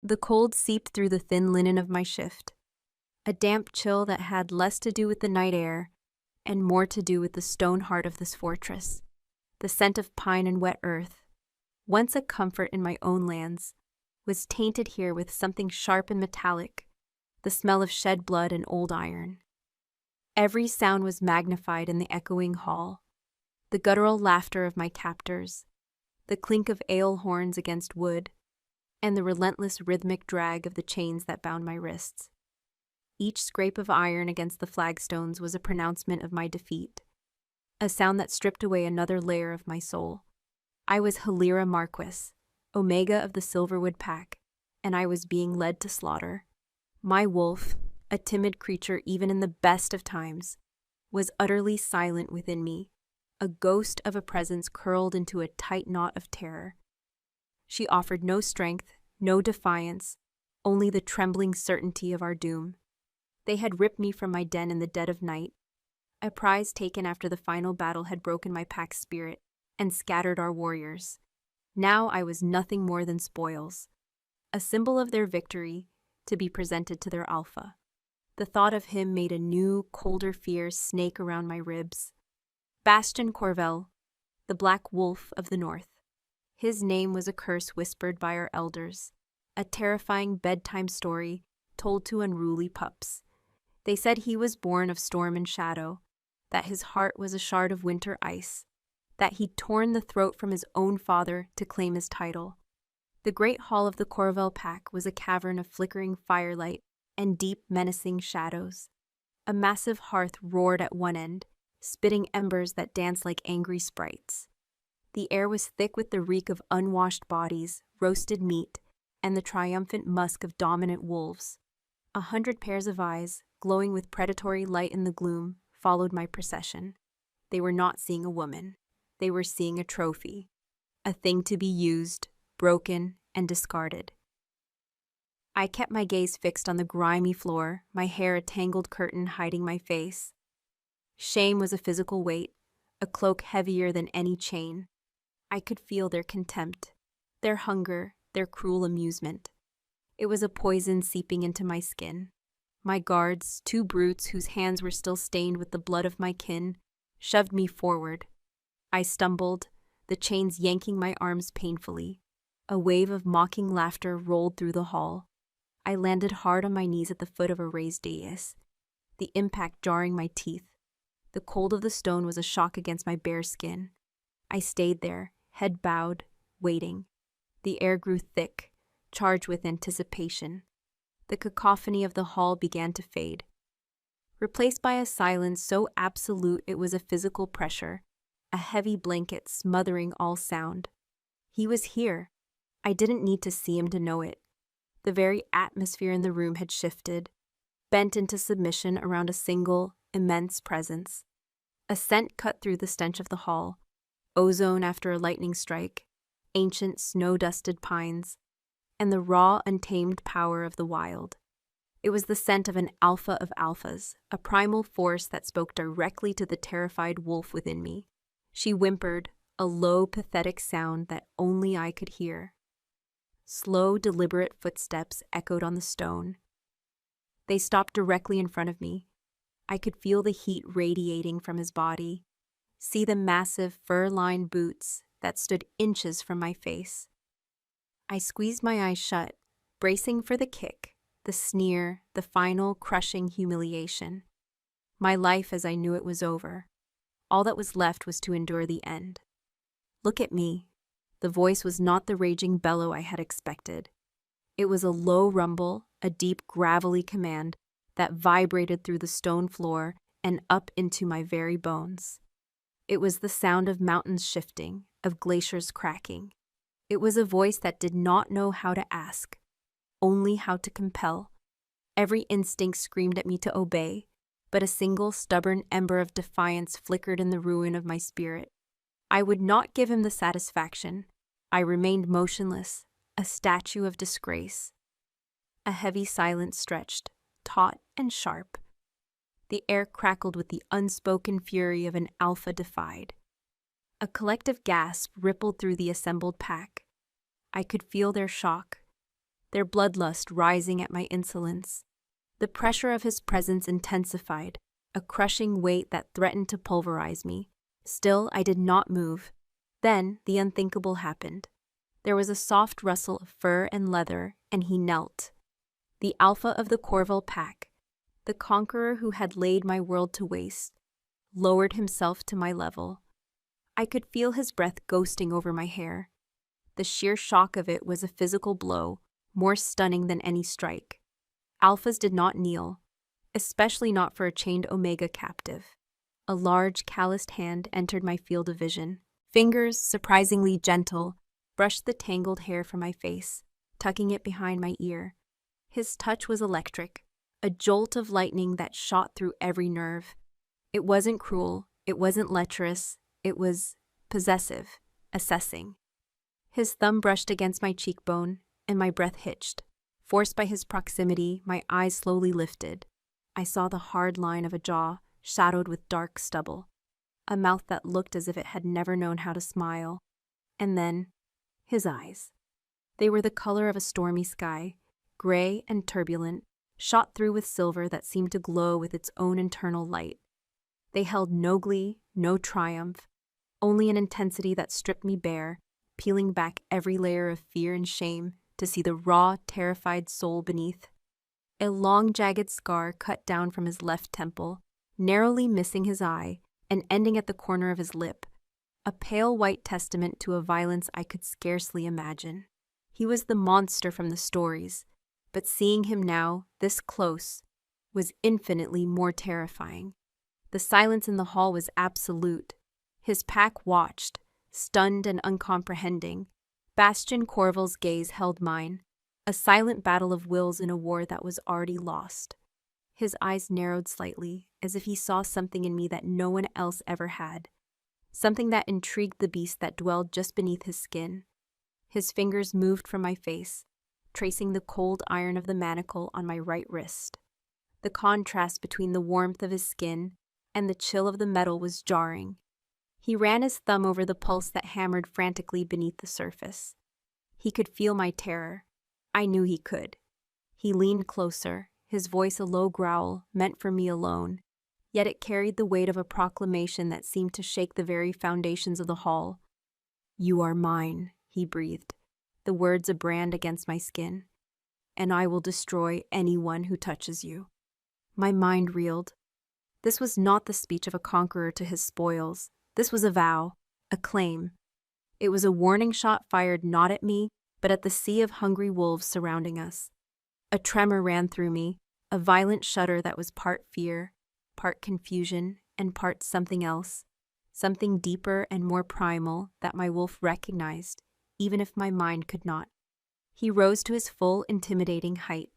The cold seeped through the thin linen of my shift, a damp chill that had less to do with the night air and more to do with the stone heart of this fortress. The scent of pine and wet earth, once a comfort in my own lands, was tainted here with something sharp and metallic, the smell of shed blood and old iron. Every sound was magnified in the echoing hall, the guttural laughter of my captors, the clink of ale horns against wood, and the relentless rhythmic drag of the chains that bound my wrists. Each scrape of iron against the flagstones was a pronouncement of my defeat, a sound that stripped away another layer of my soul. I was Halira Marquis, Omega of the Silverwood Pack, and I was being led to slaughter. My wolf, a timid creature even in the best of times, was utterly silent within me, a ghost of a presence curled into a tight knot of terror. She offered no strength, no defiance, only the trembling certainty of our doom. They had ripped me from my den in the dead of night, a prize taken after the final battle had broken my pack's spirit and scattered our warriors. Now I was nothing more than spoils, a symbol of their victory to be presented to their alpha. The thought of him made a new, colder fear snake around my ribs. Bastion Corvel, the Black Wolf of the North. His name was a curse whispered by our elders, a terrifying bedtime story told to unruly pups. They said he was born of storm and shadow, that his heart was a shard of winter ice, that he'd torn the throat from his own father to claim his title. The great hall of the Corvel Pack was a cavern of flickering firelight and deep, menacing shadows. A massive hearth roared at one end, spitting embers that danced like angry sprites. The air was thick with the reek of unwashed bodies, roasted meat, and the triumphant musk of dominant wolves. 100 pairs of eyes, glowing with predatory light in the gloom, followed my procession. They were not seeing a woman. They were seeing a trophy, a thing to be used, broken, and discarded. I kept my gaze fixed on the grimy floor, my hair a tangled curtain hiding my face. Shame was a physical weight, a cloak heavier than any chain. I could feel their contempt, their hunger, their cruel amusement. It was a poison seeping into my skin. My guards, 2 brutes whose hands were still stained with the blood of my kin, shoved me forward. I stumbled, the chains yanking my arms painfully. A wave of mocking laughter rolled through the hall. I landed hard on my knees at the foot of a raised dais, the impact jarring my teeth. The cold of the stone was a shock against my bare skin. I stayed there, head bowed, waiting. The air grew thick, charged with anticipation. The cacophony of the hall began to fade, replaced by a silence so absolute it was a physical pressure, a heavy blanket smothering all sound. He was here. I didn't need to see him to know it. The very atmosphere in the room had shifted, bent into submission around a single, immense presence. A scent cut through the stench of the hall, ozone after a lightning strike, ancient snow-dusted pines, and the raw, untamed power of the wild. It was the scent of an alpha of alphas, a primal force that spoke directly to the terrified wolf within me. She whimpered, a low, pathetic sound that only I could hear. Slow, deliberate footsteps echoed on the stone. They stopped directly in front of me. I could feel the heat radiating from his body, see the massive fur-lined boots that stood inches from my face. I squeezed my eyes shut, bracing for the kick, the sneer, the final crushing humiliation. My life as I knew it was over. All that was left was to endure the end. Look at me. The voice was not the raging bellow I had expected. It was a low rumble, a deep, gravelly command that vibrated through the stone floor and up into my very bones. It was the sound of mountains shifting, of glaciers cracking. It was a voice that did not know how to ask, only how to compel. Every instinct screamed at me to obey, but a single stubborn ember of defiance flickered in the ruin of my spirit. I would not give him the satisfaction. I remained motionless, a statue of disgrace. A heavy silence stretched, taut and sharp. The air crackled with the unspoken fury of an alpha defied. A collective gasp rippled through the assembled pack. I could feel their shock, their bloodlust rising at my insolence. The pressure of his presence intensified, a crushing weight that threatened to pulverize me. Still, I did not move. Then, the unthinkable happened. There was a soft rustle of fur and leather, and he knelt. The alpha of the Corval pack, the conqueror who had laid my world to waste, lowered himself to my level. I could feel his breath ghosting over my hair. The sheer shock of it was a physical blow, more stunning than any strike. Alphas did not kneel, especially not for a chained Omega captive. A large, calloused hand entered my field of vision. Fingers, surprisingly gentle, brushed the tangled hair from my face, tucking it behind my ear. His touch was electric, a jolt of lightning that shot through every nerve. It wasn't cruel, it wasn't lecherous, it was possessive, assessing. His thumb brushed against my cheekbone, and my breath hitched. Forced by his proximity, my eyes slowly lifted. I saw the hard line of a jaw, shadowed with dark stubble, a mouth that looked as if it had never known how to smile. And then, his eyes. They were the color of a stormy sky, gray and turbulent, shot through with silver that seemed to glow with its own internal light. They held no glee, no triumph, only an intensity that stripped me bare, peeling back every layer of fear and shame to see the raw, terrified soul beneath. A long, jagged scar cut down from his left temple, narrowly missing his eye and ending at the corner of his lip, a pale white testament to a violence I could scarcely imagine. He was the monster from the stories, but seeing him now, this close, was infinitely more terrifying. The silence in the hall was absolute. His pack watched, stunned and uncomprehending. Bastion Corval's gaze held mine, a silent battle of wills in a war that was already lost. His eyes narrowed slightly, as if he saw something in me that no one else ever had, something that intrigued the beast that dwelled just beneath his skin. His fingers moved from my face, tracing the cold iron of the manacle on my right wrist. The contrast between the warmth of his skin and the chill of the metal was jarring. He ran his thumb over the pulse that hammered frantically beneath the surface. He could feel my terror. I knew he could. He leaned closer, his voice a low growl meant for me alone, yet it carried the weight of a proclamation that seemed to shake the very foundations of the hall. "You are mine," he breathed, the words a brand against my skin, "and I will destroy anyone who touches you." My mind reeled. This was not the speech of a conqueror to his spoils. This was a vow, a claim. It was a warning shot fired not at me, but at the sea of hungry wolves surrounding us. A tremor ran through me, a violent shudder that was part fear, part confusion, and part something else, something deeper and more primal that my wolf recognized, even if my mind could not. He rose to his full, intimidating height,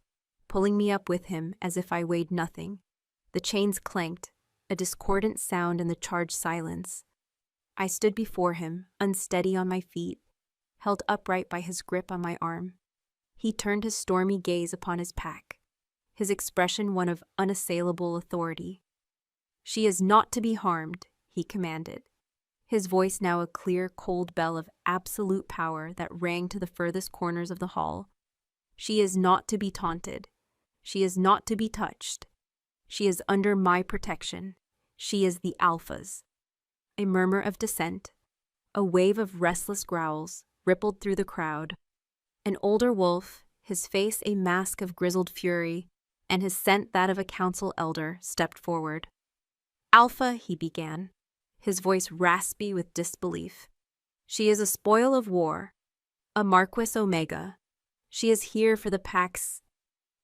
pulling me up with him as if I weighed nothing. The chains clanked, a discordant sound in the charged silence. I stood before him, unsteady on my feet, held upright by his grip on my arm. He turned his stormy gaze upon his pack, his expression one of unassailable authority. "She is not to be harmed," he commanded, his voice now a clear, cold bell of absolute power that rang to the furthest corners of the hall. "She is not to be taunted. She is not to be touched. She is under my protection. She is the Alpha's." A murmur of dissent, a wave of restless growls, rippled through the crowd. An older wolf, his face a mask of grizzled fury, and his scent that of a council elder, stepped forward. "Alpha," he began, his voice raspy with disbelief. "She is a spoil of war, a Marquis Omega. She is here for the pack's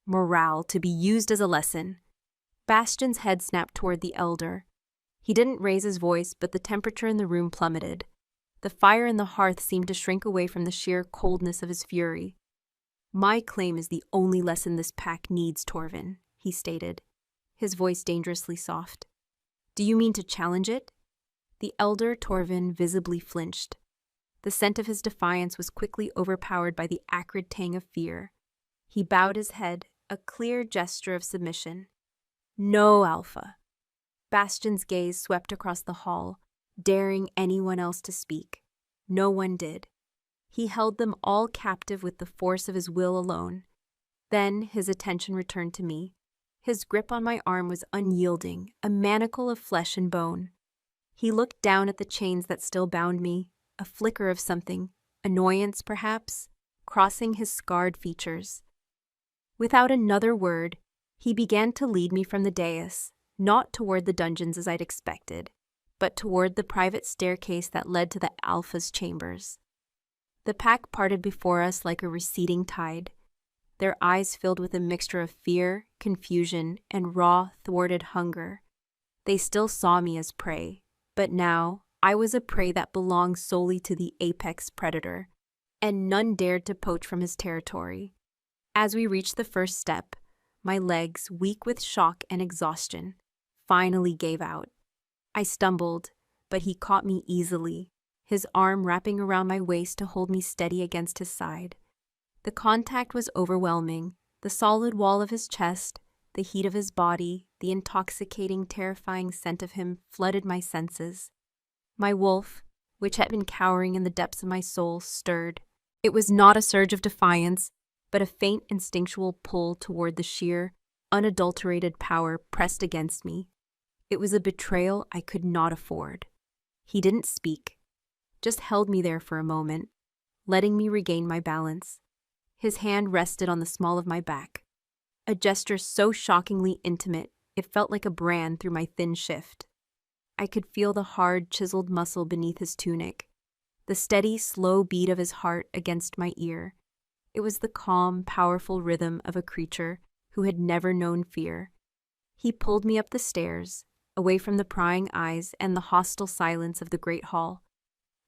morale, to be used as a lesson." Bastion's head snapped toward the elder. He didn't raise his voice, but the temperature in the room plummeted. The fire in the hearth seemed to shrink away from the sheer coldness of his fury. "My claim is the only lesson this pack needs, Torvin," he stated, his voice dangerously soft. "Do you mean to challenge it?" The elder Torvin visibly flinched. The scent of his defiance was quickly overpowered by the acrid tang of fear. He bowed his head, a clear gesture of submission. "No, Alpha." Bastion's gaze swept across the hall, daring anyone else to speak. No one did. He held them all captive with the force of his will alone. Then his attention returned to me. His grip on my arm was unyielding, a manacle of flesh and bone. He looked down at the chains that still bound me, a flicker of something, annoyance perhaps, crossing his scarred features. Without another word, he began to lead me from the dais, not toward the dungeons as I'd expected, but toward the private staircase that led to the Alpha's chambers. The pack parted before us like a receding tide, their eyes filled with a mixture of fear, confusion, and raw, thwarted hunger. They still saw me as prey, but now I was a prey that belonged solely to the apex predator, and none dared to poach from his territory. As we reached the first step, my legs, weak with shock and exhaustion, finally gave out. I stumbled, but he caught me easily, his arm wrapping around my waist to hold me steady against his side. The contact was overwhelming, the solid wall of his chest, the heat of his body, the intoxicating, terrifying scent of him flooded my senses. My wolf, which had been cowering in the depths of my soul, stirred. It was not a surge of defiance, but a faint instinctual pull toward the sheer, unadulterated power pressed against me. It was a betrayal I could not afford. He didn't speak, just held me there for a moment, letting me regain my balance. His hand rested on the small of my back, a gesture so shockingly intimate it felt like a brand through my thin shift. I could feel the hard, chiseled muscle beneath his tunic, the steady, slow beat of his heart against my ear. It was the calm, powerful rhythm of a creature who had never known fear. He pulled me up the stairs, away from the prying eyes and the hostile silence of the great hall.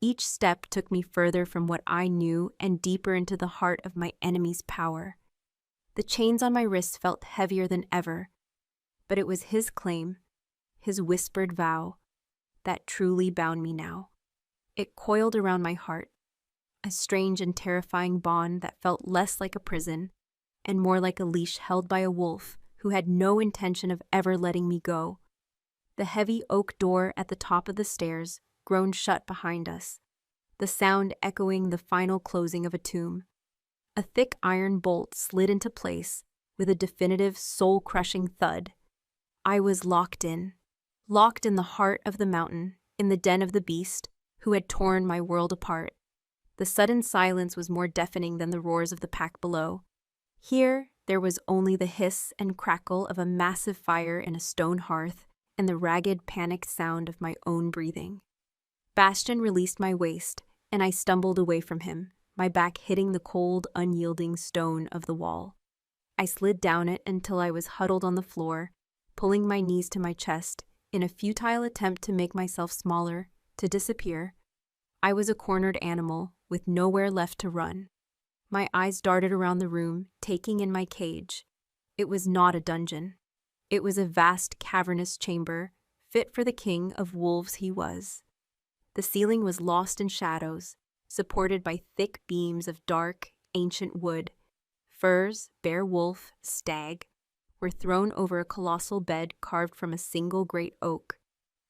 Each step took me further from what I knew and deeper into the heart of my enemy's power. The chains on my wrists felt heavier than ever, but it was his claim, his whispered vow, that truly bound me now. It coiled around my heart, a strange and terrifying bond that felt less like a prison and more like a leash held by a wolf who had no intention of ever letting me go. The heavy oak door at the top of the stairs groaned shut behind us, the sound echoing the final closing of a tomb. A thick iron bolt slid into place with a definitive, soul-crushing thud. I was locked in the heart of the mountain, in the den of the beast who had torn my world apart. The sudden silence was more deafening than the roars of the pack below. Here, there was only the hiss and crackle of a massive fire in a stone hearth and the ragged, panicked sound of my own breathing. Bastion released my waist, and I stumbled away from him, my back hitting the cold, unyielding stone of the wall. I slid down it until I was huddled on the floor, pulling my knees to my chest in a futile attempt to make myself smaller, to disappear. I was a cornered animal with nowhere left to run. My eyes darted around the room, taking in my cage. It was not a dungeon. It was a vast, cavernous chamber, fit for the king of wolves he was. The ceiling was lost in shadows, supported by thick beams of dark, ancient wood. Furs, bear wolf, stag, were thrown over a colossal bed carved from a single great oak,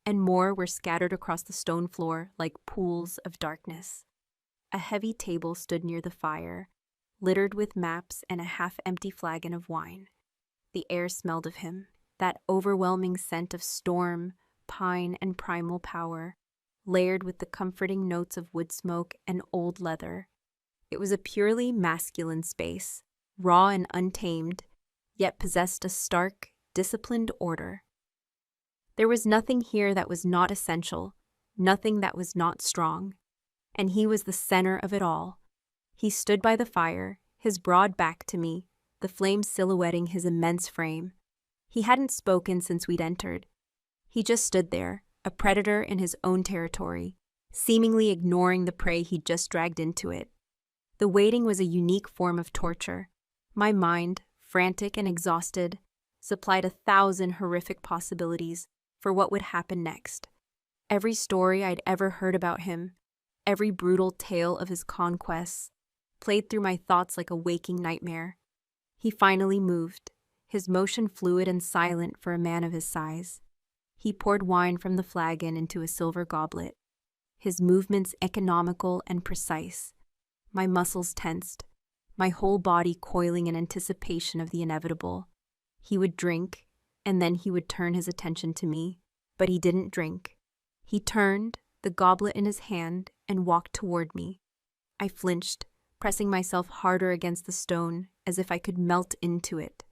and more were scattered across the stone floor like pools of darkness. A heavy table stood near the fire, littered with maps and a half-empty flagon of wine. The air smelled of him, that overwhelming scent of storm, pine, and primal power, layered with the comforting notes of wood smoke and old leather. It was a purely masculine space, raw and untamed, yet possessed a stark, disciplined order. There was nothing here that was not essential, nothing that was not strong, and he was the center of it all. He stood by the fire, his broad back to me, the flames silhouetting his immense frame. He hadn't spoken since we'd entered. He just stood there, a predator in his own territory, seemingly ignoring the prey he'd just dragged into it. The waiting was a unique form of torture. My mind, frantic and exhausted, supplied 1,000 horrific possibilities for what would happen next. Every story I'd ever heard about him, every brutal tale of his conquests, played through my thoughts like a waking nightmare. He finally moved, his motion fluid and silent for a man of his size. He poured wine from the flagon into a silver goblet, his movements economical and precise, my muscles tensed, my whole body coiling in anticipation of the inevitable. He would drink, and then he would turn his attention to me, but he didn't drink. He turned, the goblet in his hand, and walked toward me. I flinched, pressing myself harder against the stone as if I could melt into it.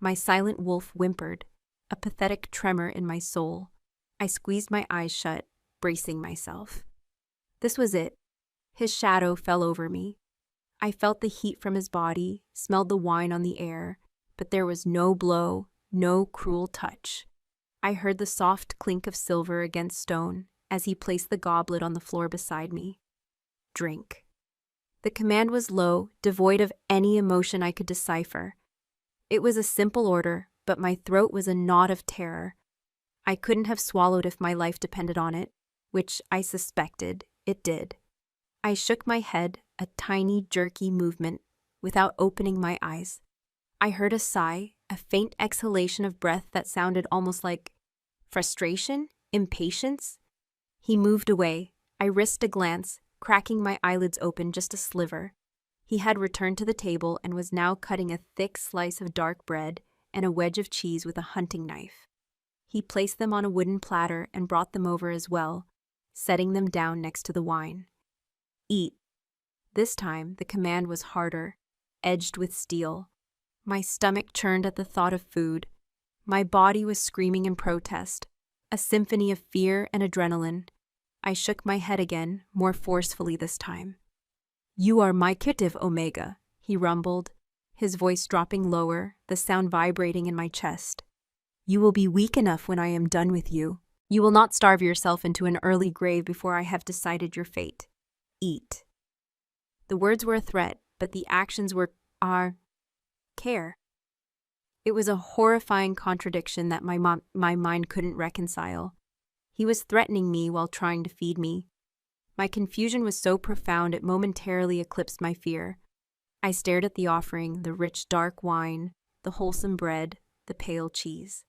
My silent wolf whimpered, a pathetic tremor in my soul. I squeezed my eyes shut, bracing myself. This was it. His shadow fell over me. I felt the heat from his body, smelled the wine on the air, but there was no blow, no cruel touch. I heard the soft clink of silver against stone as he placed the goblet on the floor beside me. Drink. The command was low, devoid of any emotion I could decipher. It was a simple order, but my throat was a knot of terror. I couldn't have swallowed if my life depended on it, which I suspected it did. I shook my head, a tiny, jerky movement, without opening my eyes. I heard a sigh, a faint exhalation of breath that sounded almost like frustration, impatience. He moved away. I risked a glance, cracking my eyelids open just a sliver. He had returned to the table and was now cutting a thick slice of dark bread and a wedge of cheese with a hunting knife. He placed them on a wooden platter and brought them over as well, setting them down next to the wine. Eat. This time, the command was harder, edged with steel. My stomach churned at the thought of food. My body was screaming in protest, a symphony of fear and adrenaline. I shook my head again, more forcefully this time. "You are my captive, Omega," he rumbled, his voice dropping lower, the sound vibrating in my chest. "You will be weak enough when I am done with you. You will not starve yourself into an early grave before I have decided your fate. Eat." The words were a threat, but the actions were care. It was a horrifying contradiction that my mind couldn't reconcile. He was threatening me while trying to feed me. My confusion was so profound it momentarily eclipsed my fear. I stared at the offering, the rich dark wine, the wholesome bread, the pale cheese.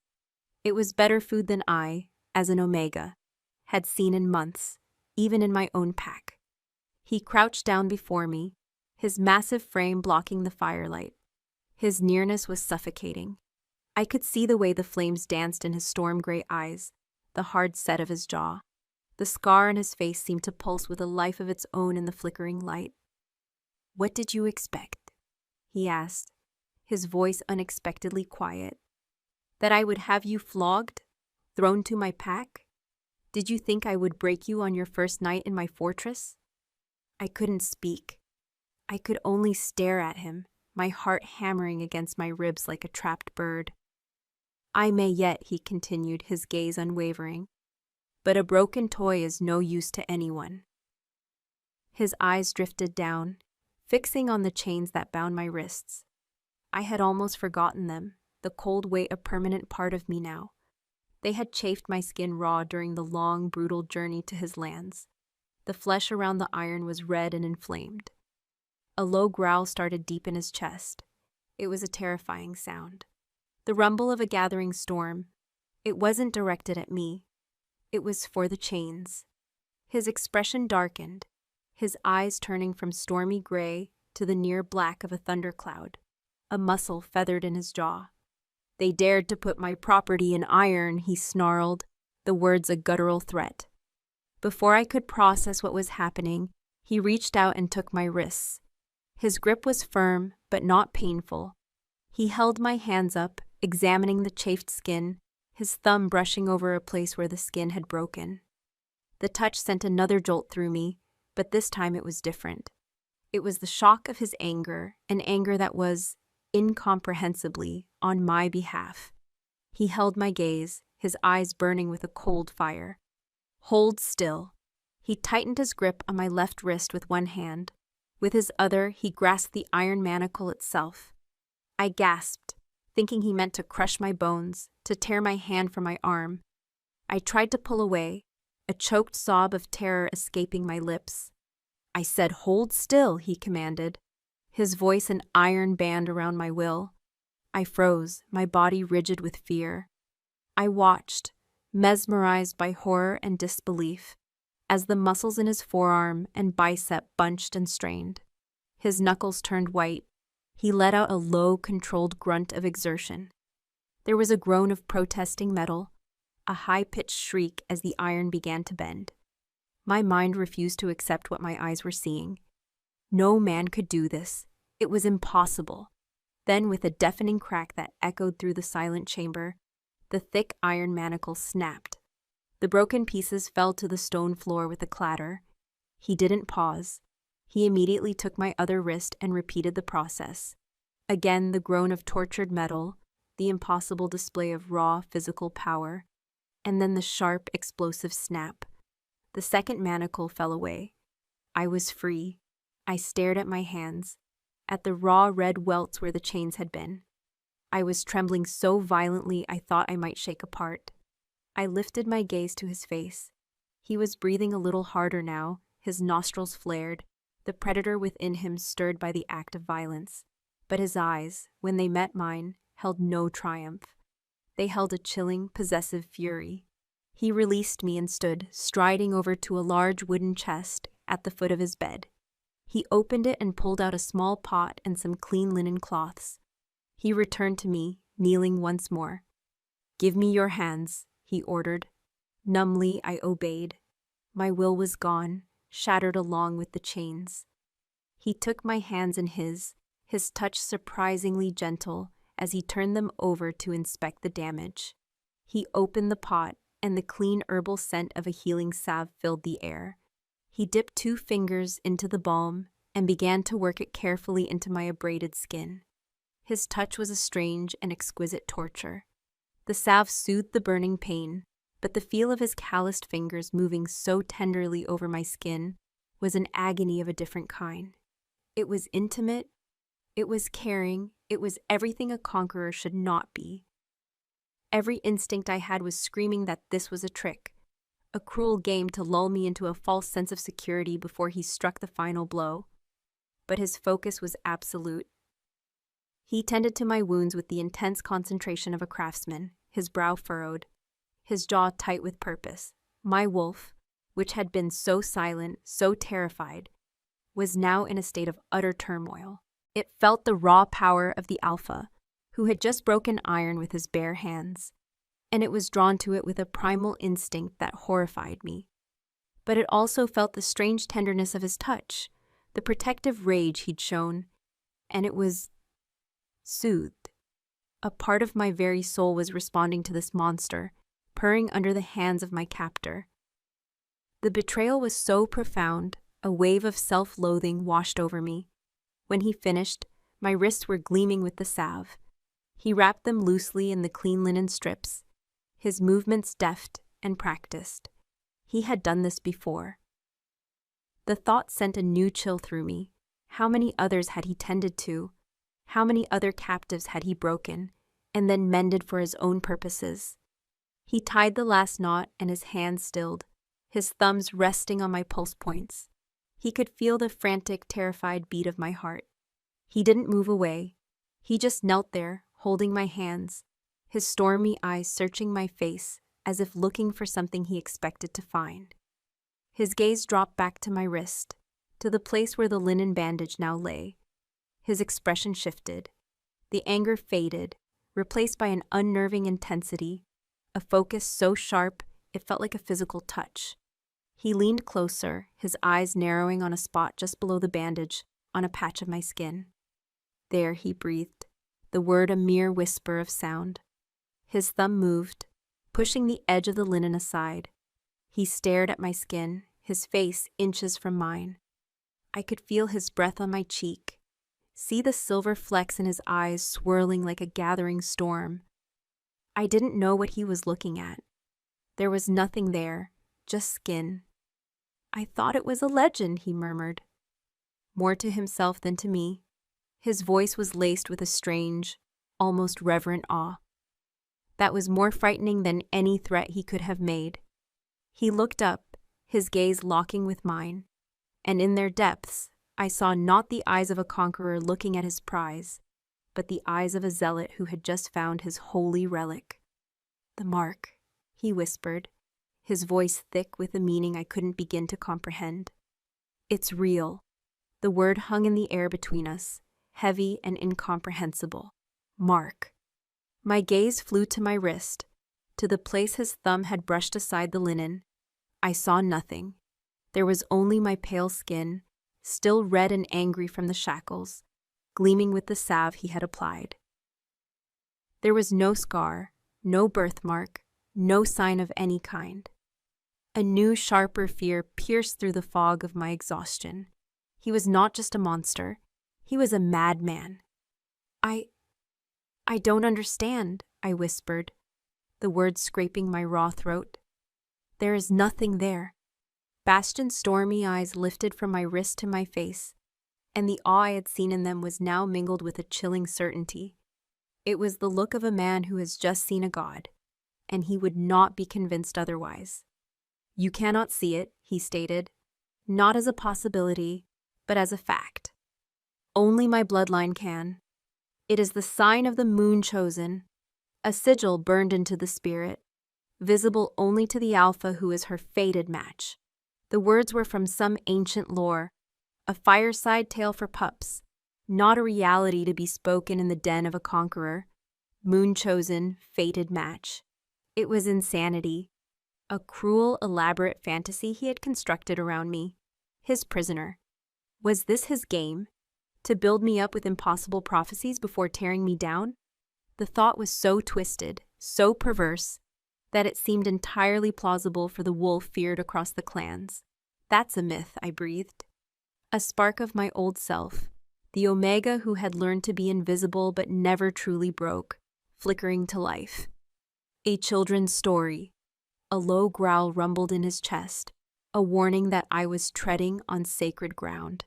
It was better food than I, as an Omega, had seen in months, even in my own pack. He crouched down before me, his massive frame blocking the firelight. His nearness was suffocating. I could see the way the flames danced in his storm-gray eyes, the hard set of his jaw. The scar on his face seemed to pulse with a life of its own in the flickering light. "What did you expect?" he asked, his voice unexpectedly quiet. "That I would have you flogged? Thrown to my pack? Did you think I would break you on your first night in my fortress?" I couldn't speak. I could only stare at him, my heart hammering against my ribs like a trapped bird. "I may yet," he continued, his gaze unwavering, "but a broken toy is no use to anyone." His eyes drifted down, fixing on the chains that bound my wrists. I had almost forgotten them, the cold weight a permanent part of me now. They had chafed my skin raw during the long, brutal journey to his lands. The flesh around the iron was red and inflamed. A low growl started deep in his chest. It was a terrifying sound. The rumble of a gathering storm. It wasn't directed at me. It was for the chains. His expression darkened, his eyes turning from stormy gray to the near black of a thundercloud. A muscle feathered in his jaw. "They dared to put my property in iron," he snarled, the words a guttural threat. Before I could process what was happening, he reached out and took my wrists. His grip was firm, but not painful. He held my hands up, examining the chafed skin, his thumb brushing over a place where the skin had broken. The touch sent another jolt through me, but this time it was different. It was the shock of his anger, an anger that was, incomprehensibly, on my behalf. He held my gaze, his eyes burning with a cold fire. "Hold still." He tightened his grip on my left wrist with one hand. With his other, he grasped the iron manacle itself. I gasped, thinking he meant to crush my bones, to tear my hand from my arm. I tried to pull away, a choked sob of terror escaping my lips. "I said hold still," he commanded, his voice an iron band around my will. I froze, my body rigid with fear. I watched, mesmerized by horror and disbelief, as the muscles in his forearm and bicep bunched and strained. His knuckles turned white. He let out a low, controlled grunt of exertion. There was a groan of protesting metal, a high-pitched shriek as the iron began to bend. My mind refused to accept what my eyes were seeing. No man could do this. It was impossible. Then, with a deafening crack that echoed through the silent chamber, the thick iron manacle snapped. The broken pieces fell to the stone floor with a clatter. He didn't pause. He immediately took my other wrist and repeated the process. Again, the groan of tortured metal, the impossible display of raw physical power, and then the sharp, explosive snap. The second manacle fell away. I was free. I stared at my hands, at the raw red welts where the chains had been. I was trembling so violently I thought I might shake apart. I lifted my gaze to his face. He was breathing a little harder now, his nostrils flared, the predator within him stirred by the act of violence. But his eyes, when they met mine, held no triumph. They held a chilling, possessive fury. He released me and stood, striding over to a large wooden chest at the foot of his bed. He opened it and pulled out a small pot and some clean linen cloths. He returned to me, kneeling once more. "Give me your hands," he ordered. Numbly, I obeyed. My will was gone, shattered along with the chains. He took my hands in his touch surprisingly gentle as he turned them over to inspect the damage. He opened the pot, and the clean herbal scent of a healing salve filled the air. He dipped 2 fingers into the balm and began to work it carefully into my abraded skin. His touch was a strange and exquisite torture. The salve soothed the burning pain, but the feel of his calloused fingers moving so tenderly over my skin was an agony of a different kind. It was intimate, it was caring, it was everything a conqueror should not be. Every instinct I had was screaming that this was a trick, a cruel game to lull me into a false sense of security before he struck the final blow. But his focus was absolute. He tended to my wounds with the intense concentration of a craftsman, his brow furrowed, his jaw tight with purpose. My wolf, which had been so silent, so terrified, was now in a state of utter turmoil. It felt the raw power of the alpha, who had just broken iron with his bare hands, and it was drawn to it with a primal instinct that horrified me. But it also felt the strange tenderness of his touch, the protective rage he'd shown, and it was soothed. A part of my very soul was responding to this monster, purring under the hands of my captor. The betrayal was so profound, a wave of self-loathing washed over me. When he finished, my wrists were gleaming with the salve. He wrapped them loosely in the clean linen strips, his movements deft and practiced. He had done this before. The thought sent a new chill through me. How many others had he tended to? How many other captives had he broken, and then mended for his own purposes? He tied the last knot, and his hands stilled, his thumbs resting on my pulse points. He could feel the frantic, terrified beat of my heart. He didn't move away. He just knelt there, holding my hands, his stormy eyes searching my face as if looking for something he expected to find. His gaze dropped back to my wrist, to the place where the linen bandage now lay. His expression shifted. The anger faded, replaced by an unnerving intensity, a focus so sharp it felt like a physical touch. He leaned closer, his eyes narrowing on a spot just below the bandage, on a patch of my skin. "There," he breathed, the word a mere whisper of sound. His thumb moved, pushing the edge of the linen aside. He stared at my skin, his face inches from mine. I could feel his breath on my cheek, see the silver flecks in his eyes swirling like a gathering storm. I didn't know what he was looking at. There was nothing there, just skin. "I thought it was a legend," he murmured. More to himself than to me, his voice was laced with a strange, almost reverent awe. That was more frightening than any threat he could have made. He looked up, his gaze locking with mine, and in their depths, I saw not the eyes of a conqueror looking at his prize, but the eyes of a zealot who had just found his holy relic. "The mark," he whispered, his voice thick with a meaning I couldn't begin to comprehend. "It's real. The word hung in the air between us, heavy and incomprehensible. Mark. My gaze flew to my wrist, to the place his thumb had brushed aside the linen. I saw nothing. There was only my pale skin, still red and angry from the shackles, gleaming with the salve he had applied. There was no scar, no birthmark, no sign of any kind. A new, sharper fear pierced through the fog of my exhaustion. He was not just a monster. He was a madman. I don't understand, I whispered, the words scraping my raw throat. There is nothing there. Bastion's stormy eyes lifted from my wrist to my face, and the awe I had seen in them was now mingled with a chilling certainty. It was the look of a man who has just seen a god, and he would not be convinced otherwise. You cannot see it, he stated, not as a possibility, but as a fact. Only my bloodline can. It is the sign of the moonchosen, a sigil burned into the spirit, visible only to the alpha who is her fated match. The words were from some ancient lore, a fireside tale for pups, not a reality to be spoken in the den of a conqueror. Moonchosen, fated match. It was insanity, a cruel, elaborate fantasy he had constructed around me, his prisoner. Was this his game? To build me up with impossible prophecies before tearing me down? The thought was so twisted, so perverse, that it seemed entirely plausible for the wolf feared across the clans. That's a myth, I breathed. A spark of my old self, the Omega who had learned to be invisible but never truly broke, flickering to life. A children's story. A low growl rumbled in his chest, a warning that I was treading on sacred ground.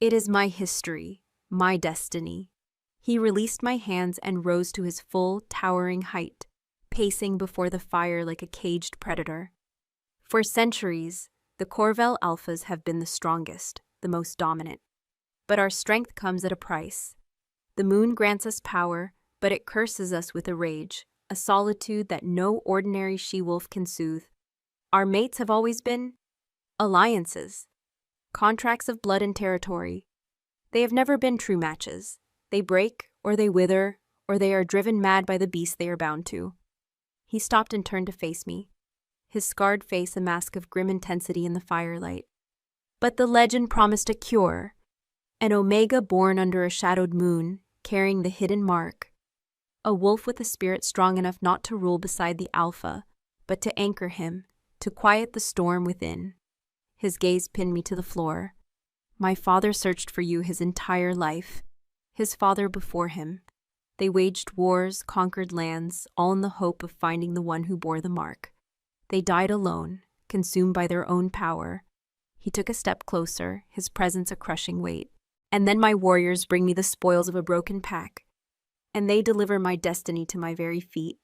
It is my history, my destiny. He released my hands and rose to his full, towering height, pacing before the fire like a caged predator. For centuries, the Corvel Alphas have been the strongest, the most dominant. But our strength comes at a price. The moon grants us power, but it curses us with a rage, a solitude that no ordinary she-wolf can soothe. Our mates have always been alliances, contracts of blood and territory. They have never been true matches. They break, or they wither, or they are driven mad by the beast they are bound to. He stopped and turned to face me, his scarred face a mask of grim intensity in the firelight. But the legend promised a cure, an Omega born under a shadowed moon, carrying the hidden mark, a wolf with a spirit strong enough not to rule beside the Alpha, but to anchor him, to quiet the storm within. His gaze pinned me to the floor. My father searched for you his entire life, his father before him. They waged wars, conquered lands, all in the hope of finding the one who bore the mark. They died alone, consumed by their own power. He took a step closer, his presence a crushing weight. And then my warriors bring me the spoils of a broken pack, and they deliver my destiny to my very feet.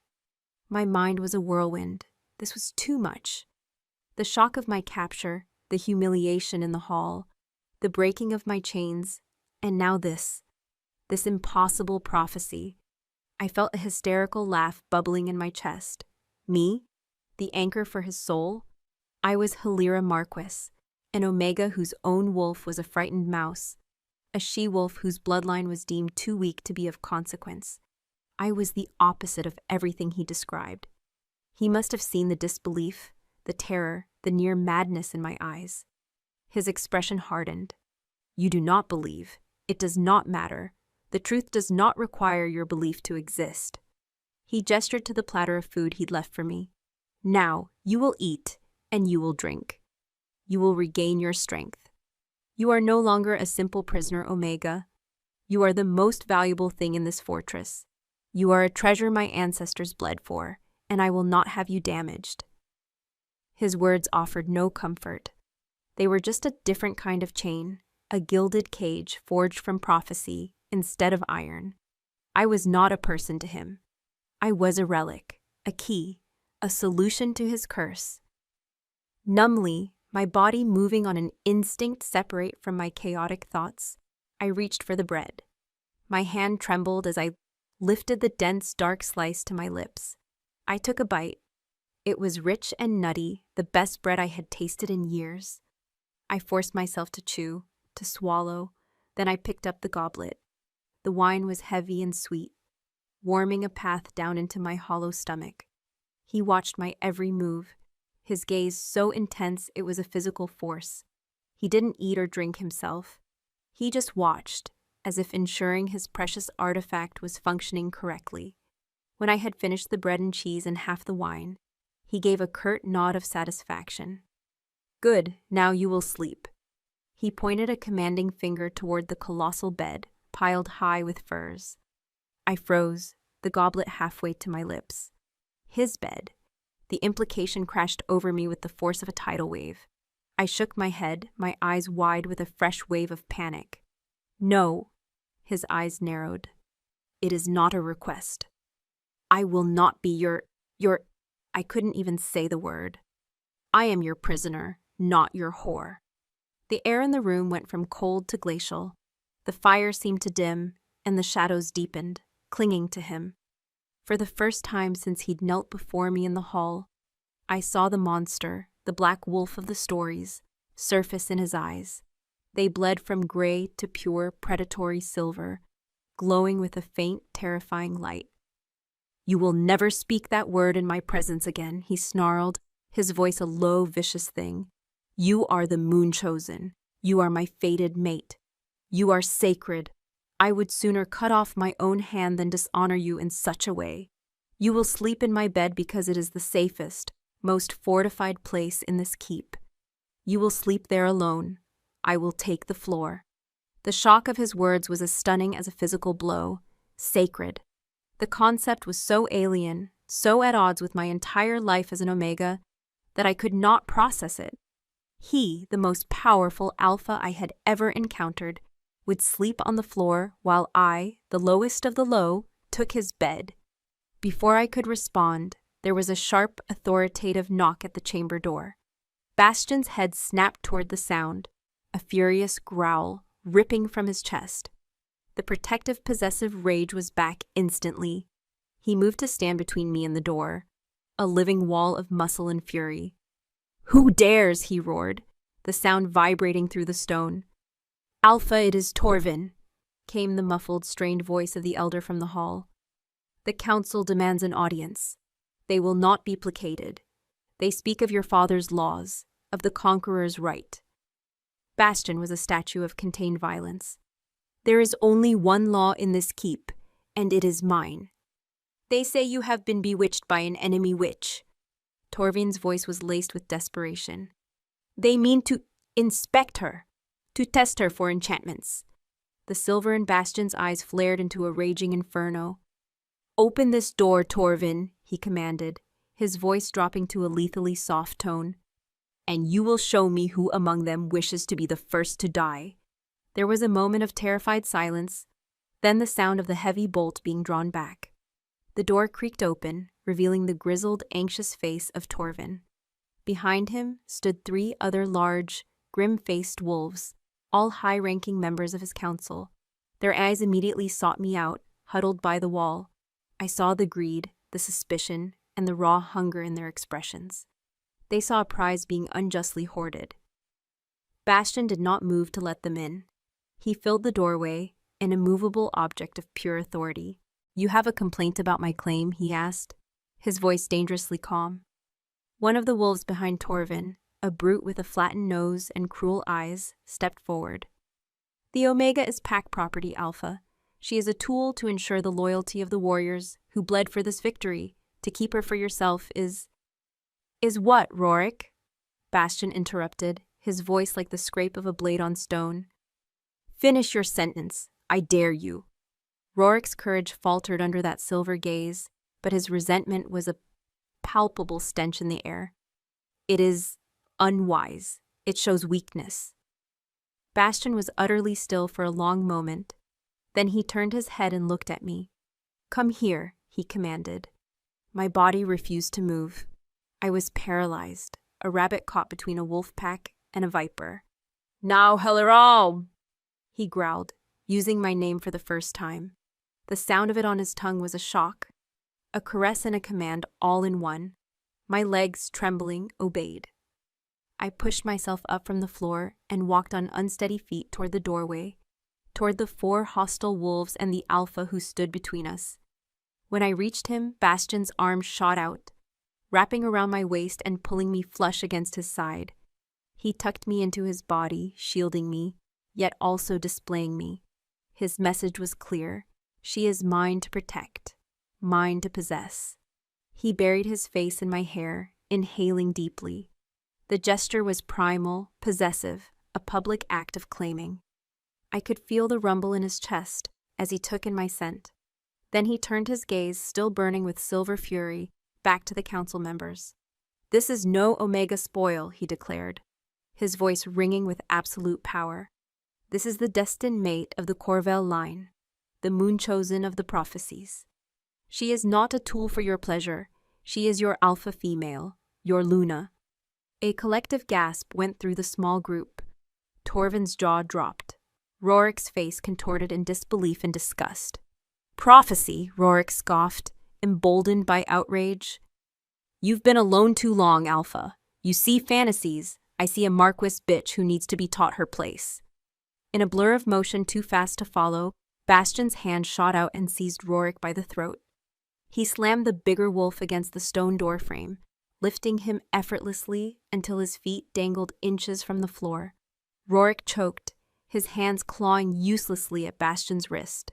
My mind was a whirlwind. This was too much. The shock of my capture, the humiliation in the hall, the breaking of my chains, and now this impossible prophecy. I felt a hysterical laugh bubbling in my chest. Me? The anchor for his soul? I was Halira Marquis, an Omega whose own wolf was a frightened mouse, a she-wolf whose bloodline was deemed too weak to be of consequence. I was the opposite of everything he described. He must have seen the disbelief, the terror, the near madness in my eyes. His expression hardened. You do not believe. It does not matter. The truth does not require your belief to exist. He gestured to the platter of food he'd left for me. Now, you will eat, and you will drink. You will regain your strength. You are no longer a simple prisoner, Omega. You are the most valuable thing in this fortress. You are a treasure my ancestors bled for, and I will not have you damaged. His words offered no comfort. They were just a different kind of chain, a gilded cage forged from prophecy instead of iron. I was not a person to him. I was a relic, a key, a solution to his curse. Numbly, my body moving on an instinct separate from my chaotic thoughts, I reached for the bread. My hand trembled as I lifted the dense, dark slice to my lips. I took a bite. It was rich and nutty, the best bread I had tasted in years. I forced myself to chew, to swallow, then I picked up the goblet. The wine was heavy and sweet, warming a path down into my hollow stomach. He watched my every move, his gaze so intense it was a physical force. He didn't eat or drink himself. He just watched, as if ensuring his precious artifact was functioning correctly. When I had finished the bread and cheese and half the wine, he gave a curt nod of satisfaction. "Good, now you will sleep." He pointed a commanding finger toward the colossal bed, piled high with furs. I froze, the goblet halfway to my lips. His bed. The implication crashed over me with the force of a tidal wave. I shook my head, my eyes wide with a fresh wave of panic. "No." His eyes narrowed. "It is not a request. I will not be your... I couldn't even say the word. I am your prisoner, not your whore." The air in the room went from cold to glacial. The fire seemed to dim, and the shadows deepened, clinging to him. For the first time since he'd knelt before me in the hall, I saw the monster, the black wolf of the stories, surface in his eyes. They bled from gray to pure, predatory silver, glowing with a faint, terrifying light. "You will never speak that word in my presence again," he snarled, his voice a low, vicious thing. "You are the moonchosen. You are my fated mate. You are sacred. I would sooner cut off my own hand than dishonor you in such a way. You will sleep in my bed because it is the safest, most fortified place in this keep. You will sleep there alone. I will take the floor." The shock of his words was as stunning as a physical blow. Sacred. The concept was so alien, so at odds with my entire life as an Omega, that I could not process it. He, the most powerful alpha I had ever encountered, would sleep on the floor while I, the lowest of the low, took his bed. Before I could respond, there was a sharp, authoritative knock at the chamber door. Bastion's head snapped toward the sound, a furious growl ripping from his chest. The protective, possessive rage was back instantly. He moved to stand between me and the door, a living wall of muscle and fury. "Who dares?" he roared, the sound vibrating through the stone. "Alpha, it is Torvin," came the muffled, strained voice of the elder from the hall. "The council demands an audience. They will not be placated. They speak of your father's laws, of the conqueror's right." Bastion was a statue of contained violence. "There is only one law in this keep, and it is mine. They say you have been bewitched by an enemy witch." Torvin's voice was laced with desperation. "They mean to inspect her, to test her for enchantments." The silver in Bastion's eyes flared into a raging inferno. "Open this door, Torvin," he commanded, his voice dropping to a lethally soft tone. "And you will show me who among them wishes to be the first to die." There was a moment of terrified silence, then the sound of the heavy bolt being drawn back. The door creaked open, revealing the grizzled, anxious face of Torvin. Behind him stood 3 other large, grim-faced wolves, all high-ranking members of his council. Their eyes immediately sought me out, huddled by the wall. I saw the greed, the suspicion, and the raw hunger in their expressions. They saw a prize being unjustly hoarded. Bastion did not move to let them in. He filled the doorway, an immovable object of pure authority. "You have a complaint about my claim?" he asked, his voice dangerously calm. One of the wolves behind Torvin, a brute with a flattened nose and cruel eyes, stepped forward. "The Omega is pack property, Alpha. She is a tool to ensure the loyalty of the warriors who bled for this victory. To keep her for yourself is what, Rorik?" Bastion interrupted, his voice like the scrape of a blade on stone. "Finish your sentence. I dare you." Rorik's courage faltered under that silver gaze, but his resentment was a palpable stench in the air. "It is unwise. It shows weakness." Bastion was utterly still for a long moment. Then he turned his head and looked at me. "Come here," he commanded. My body refused to move. I was paralyzed, a rabbit caught between a wolf pack and a viper. "Now, Helleral!" he growled, using my name for the first time. The sound of it on his tongue was a shock, a caress and a command all in one. My legs, trembling, obeyed. I pushed myself up from the floor and walked on unsteady feet toward the doorway, toward the 4 hostile wolves and the alpha who stood between us. When I reached him, Bastion's arm shot out, wrapping around my waist and pulling me flush against his side. He tucked me into his body, shielding me, yet also displaying me. His message was clear. She is mine to protect, mine to possess. He buried his face in my hair, inhaling deeply. The gesture was primal, possessive, a public act of claiming. I could feel the rumble in his chest as he took in my scent. Then he turned his gaze, still burning with silver fury, back to the council members. "This is no Omega spoil," he declared, his voice ringing with absolute power. "This is the destined mate of the Corvell line, the moonchosen of the prophecies. She is not a tool for your pleasure. She is your alpha female, your Luna." A collective gasp went through the small group. Torvin's jaw dropped. Rorik's face contorted in disbelief and disgust. "Prophecy," Rorik scoffed, emboldened by outrage. "You've been alone too long, Alpha. You see fantasies. I see a Marquis bitch who needs to be taught her place." In a blur of motion too fast to follow, Bastion's hand shot out and seized Rorik by the throat. He slammed the bigger wolf against the stone doorframe, lifting him effortlessly until his feet dangled inches from the floor. Rorik choked, his hands clawing uselessly at Bastion's wrist.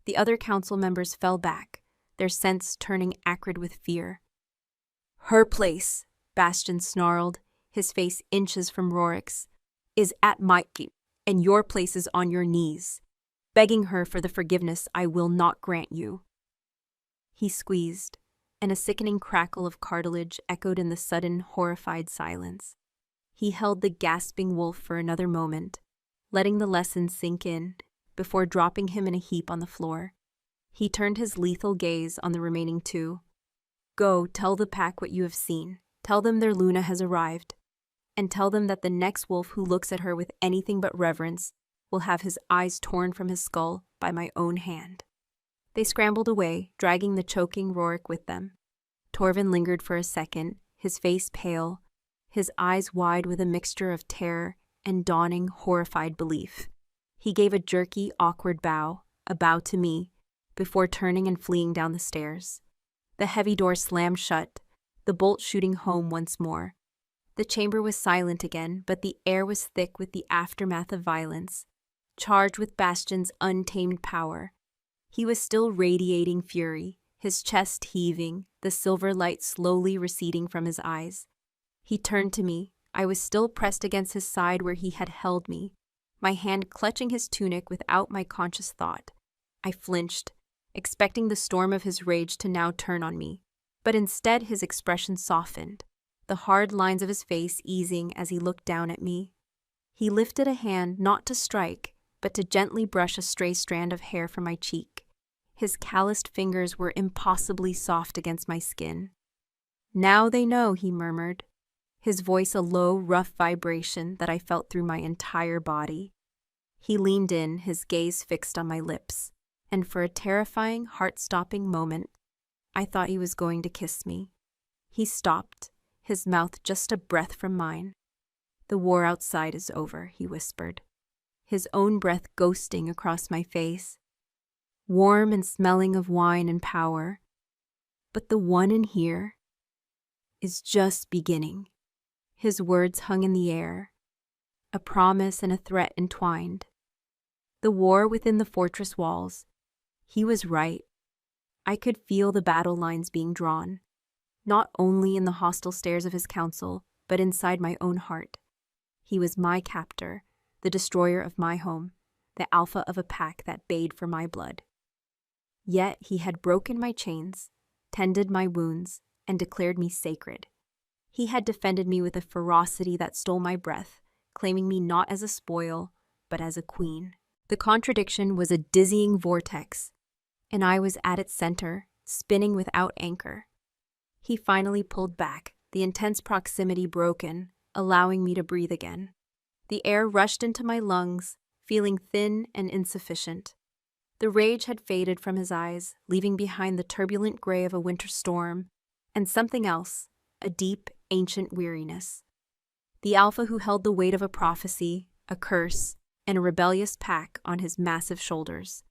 The other council members fell back, their scents turning acrid with fear. "Her place," Bastion snarled, his face inches from Rorik's, "is at my feet, and your place is on your knees, begging her for the forgiveness I will not grant you." He squeezed, and a sickening crackle of cartilage echoed in the sudden, horrified silence. He held the gasping wolf for another moment, letting the lesson sink in, before dropping him in a heap on the floor. He turned his lethal gaze on the remaining 2. "Go, tell the pack what you have seen. Tell them their Luna has arrived. And tell them that the next wolf who looks at her with anything but reverence will have his eyes torn from his skull by my own hand." They scrambled away, dragging the choking Rorik with them. Torvin lingered for a second, his face pale, his eyes wide with a mixture of terror and dawning, horrified belief. He gave a jerky, awkward bow, a bow to me, before turning and fleeing down the stairs. The heavy door slammed shut, the bolt shooting home once more. The chamber was silent again, but the air was thick with the aftermath of violence, charged with Bastion's untamed power. He was still radiating fury, his chest heaving, the silver light slowly receding from his eyes. He turned to me. I was still pressed against his side where he had held me, my hand clutching his tunic without my conscious thought. I flinched, expecting the storm of his rage to now turn on me, but instead his expression softened, the hard lines of his face easing as he looked down at me. He lifted a hand not to strike, but to gently brush a stray strand of hair from my cheek. His calloused fingers were impossibly soft against my skin. "Now they know," he murmured, his voice a low, rough vibration that I felt through my entire body. He leaned in, his gaze fixed on my lips, and for a terrifying, heart-stopping moment, I thought he was going to kiss me. He stopped, his mouth just a breath from mine. "The war outside is over," he whispered, his own breath ghosting across my face, warm and smelling of wine and power. "But the one in here is just beginning." His words hung in the air, a promise and a threat entwined. The war within the fortress walls. He was right. I could feel the battle lines being drawn, not only in the hostile stares of his council, but inside my own heart. He was my captor, the destroyer of my home, the alpha of a pack that bayed for my blood. Yet he had broken my chains, tended my wounds, and declared me sacred. He had defended me with a ferocity that stole my breath, claiming me not as a spoil, but as a queen. The contradiction was a dizzying vortex, and I was at its center, spinning without anchor. He finally pulled back, the intense proximity broken, allowing me to breathe again. The air rushed into my lungs, feeling thin and insufficient. The rage had faded from his eyes, leaving behind the turbulent gray of a winter storm, and something else, a deep, ancient weariness. The alpha who held the weight of a prophecy, a curse, and a rebellious pack on his massive shoulders.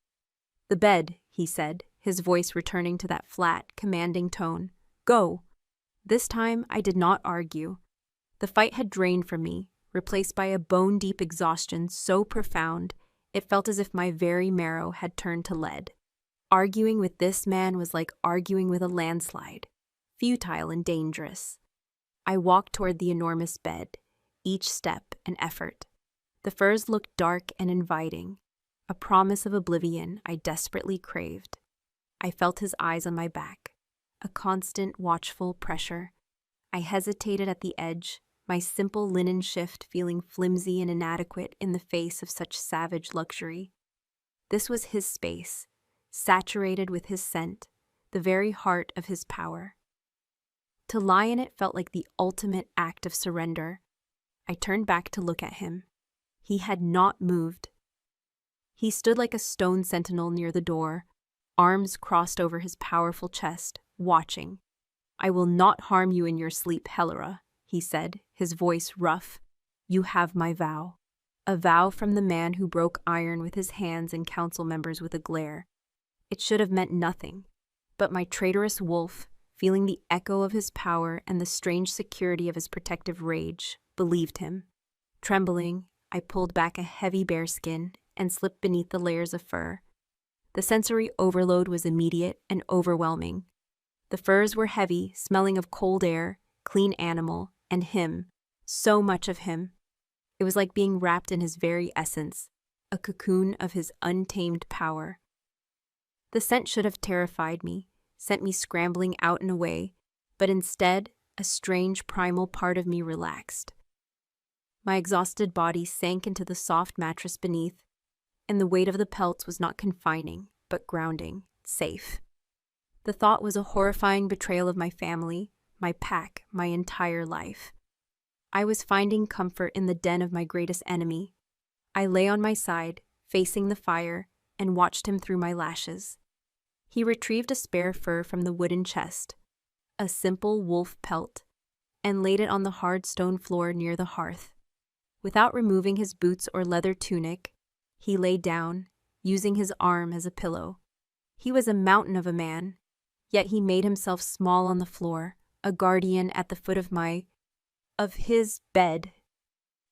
"The bed," he said, his voice returning to that flat, commanding tone. "Go." This time I did not argue. The fight had drained from me, replaced by a bone-deep exhaustion so profound it felt as if my very marrow had turned to lead. Arguing with this man was like arguing with a landslide, futile and dangerous. I walked toward the enormous bed, each step an effort. The furs looked dark and inviting, a promise of oblivion I desperately craved. I felt his eyes on my back, a constant, watchful pressure. I hesitated at the edge, my simple linen shift feeling flimsy and inadequate in the face of such savage luxury. This was his space, saturated with his scent, the very heart of his power. To lie in it felt like the ultimate act of surrender. I turned back to look at him. He had not moved. He stood like a stone sentinel near the door, arms crossed over his powerful chest, watching. "I will not harm you in your sleep, Helera," he said, his voice rough. "You have my vow." A vow from the man who broke iron with his hands and council members with a glare. It should have meant nothing, but my traitorous wolf, feeling the echo of his power and the strange security of his protective rage, believed him. Trembling, I pulled back a heavy bearskin and slipped beneath the layers of fur. The sensory overload was immediate and overwhelming. The furs were heavy, smelling of cold air, clean animal, and him, so much of him. It was like being wrapped in his very essence, a cocoon of his untamed power. The scent should have terrified me, sent me scrambling out and away, but instead, a strange primal part of me relaxed. My exhausted body sank into the soft mattress beneath, and the weight of the pelts was not confining, but grounding, safe. The thought was a horrifying betrayal of my family, my pack, my entire life. I was finding comfort in the den of my greatest enemy. I lay on my side, facing the fire, and watched him through my lashes. He retrieved a spare fur from the wooden chest, a simple wolf pelt, and laid it on the hard stone floor near the hearth. Without removing his boots or leather tunic, he lay down, using his arm as a pillow. He was a mountain of a man, yet he made himself small on the floor, a guardian at the foot of his bed.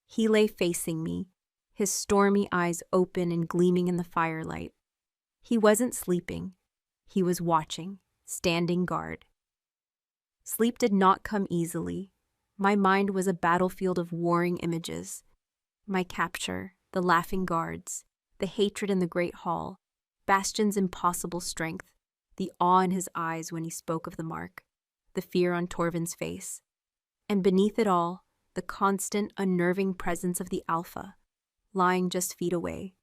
He lay facing me, his stormy eyes open and gleaming in the firelight. He wasn't sleeping. He was watching, standing guard. Sleep did not come easily. My mind was a battlefield of warring images. My capture, the laughing guards, the hatred in the great hall, Bastion's impossible strength, the awe in his eyes when he spoke of the mark, the fear on Torvin's face. And beneath it all, the constant, unnerving presence of the Alpha, lying just feet away.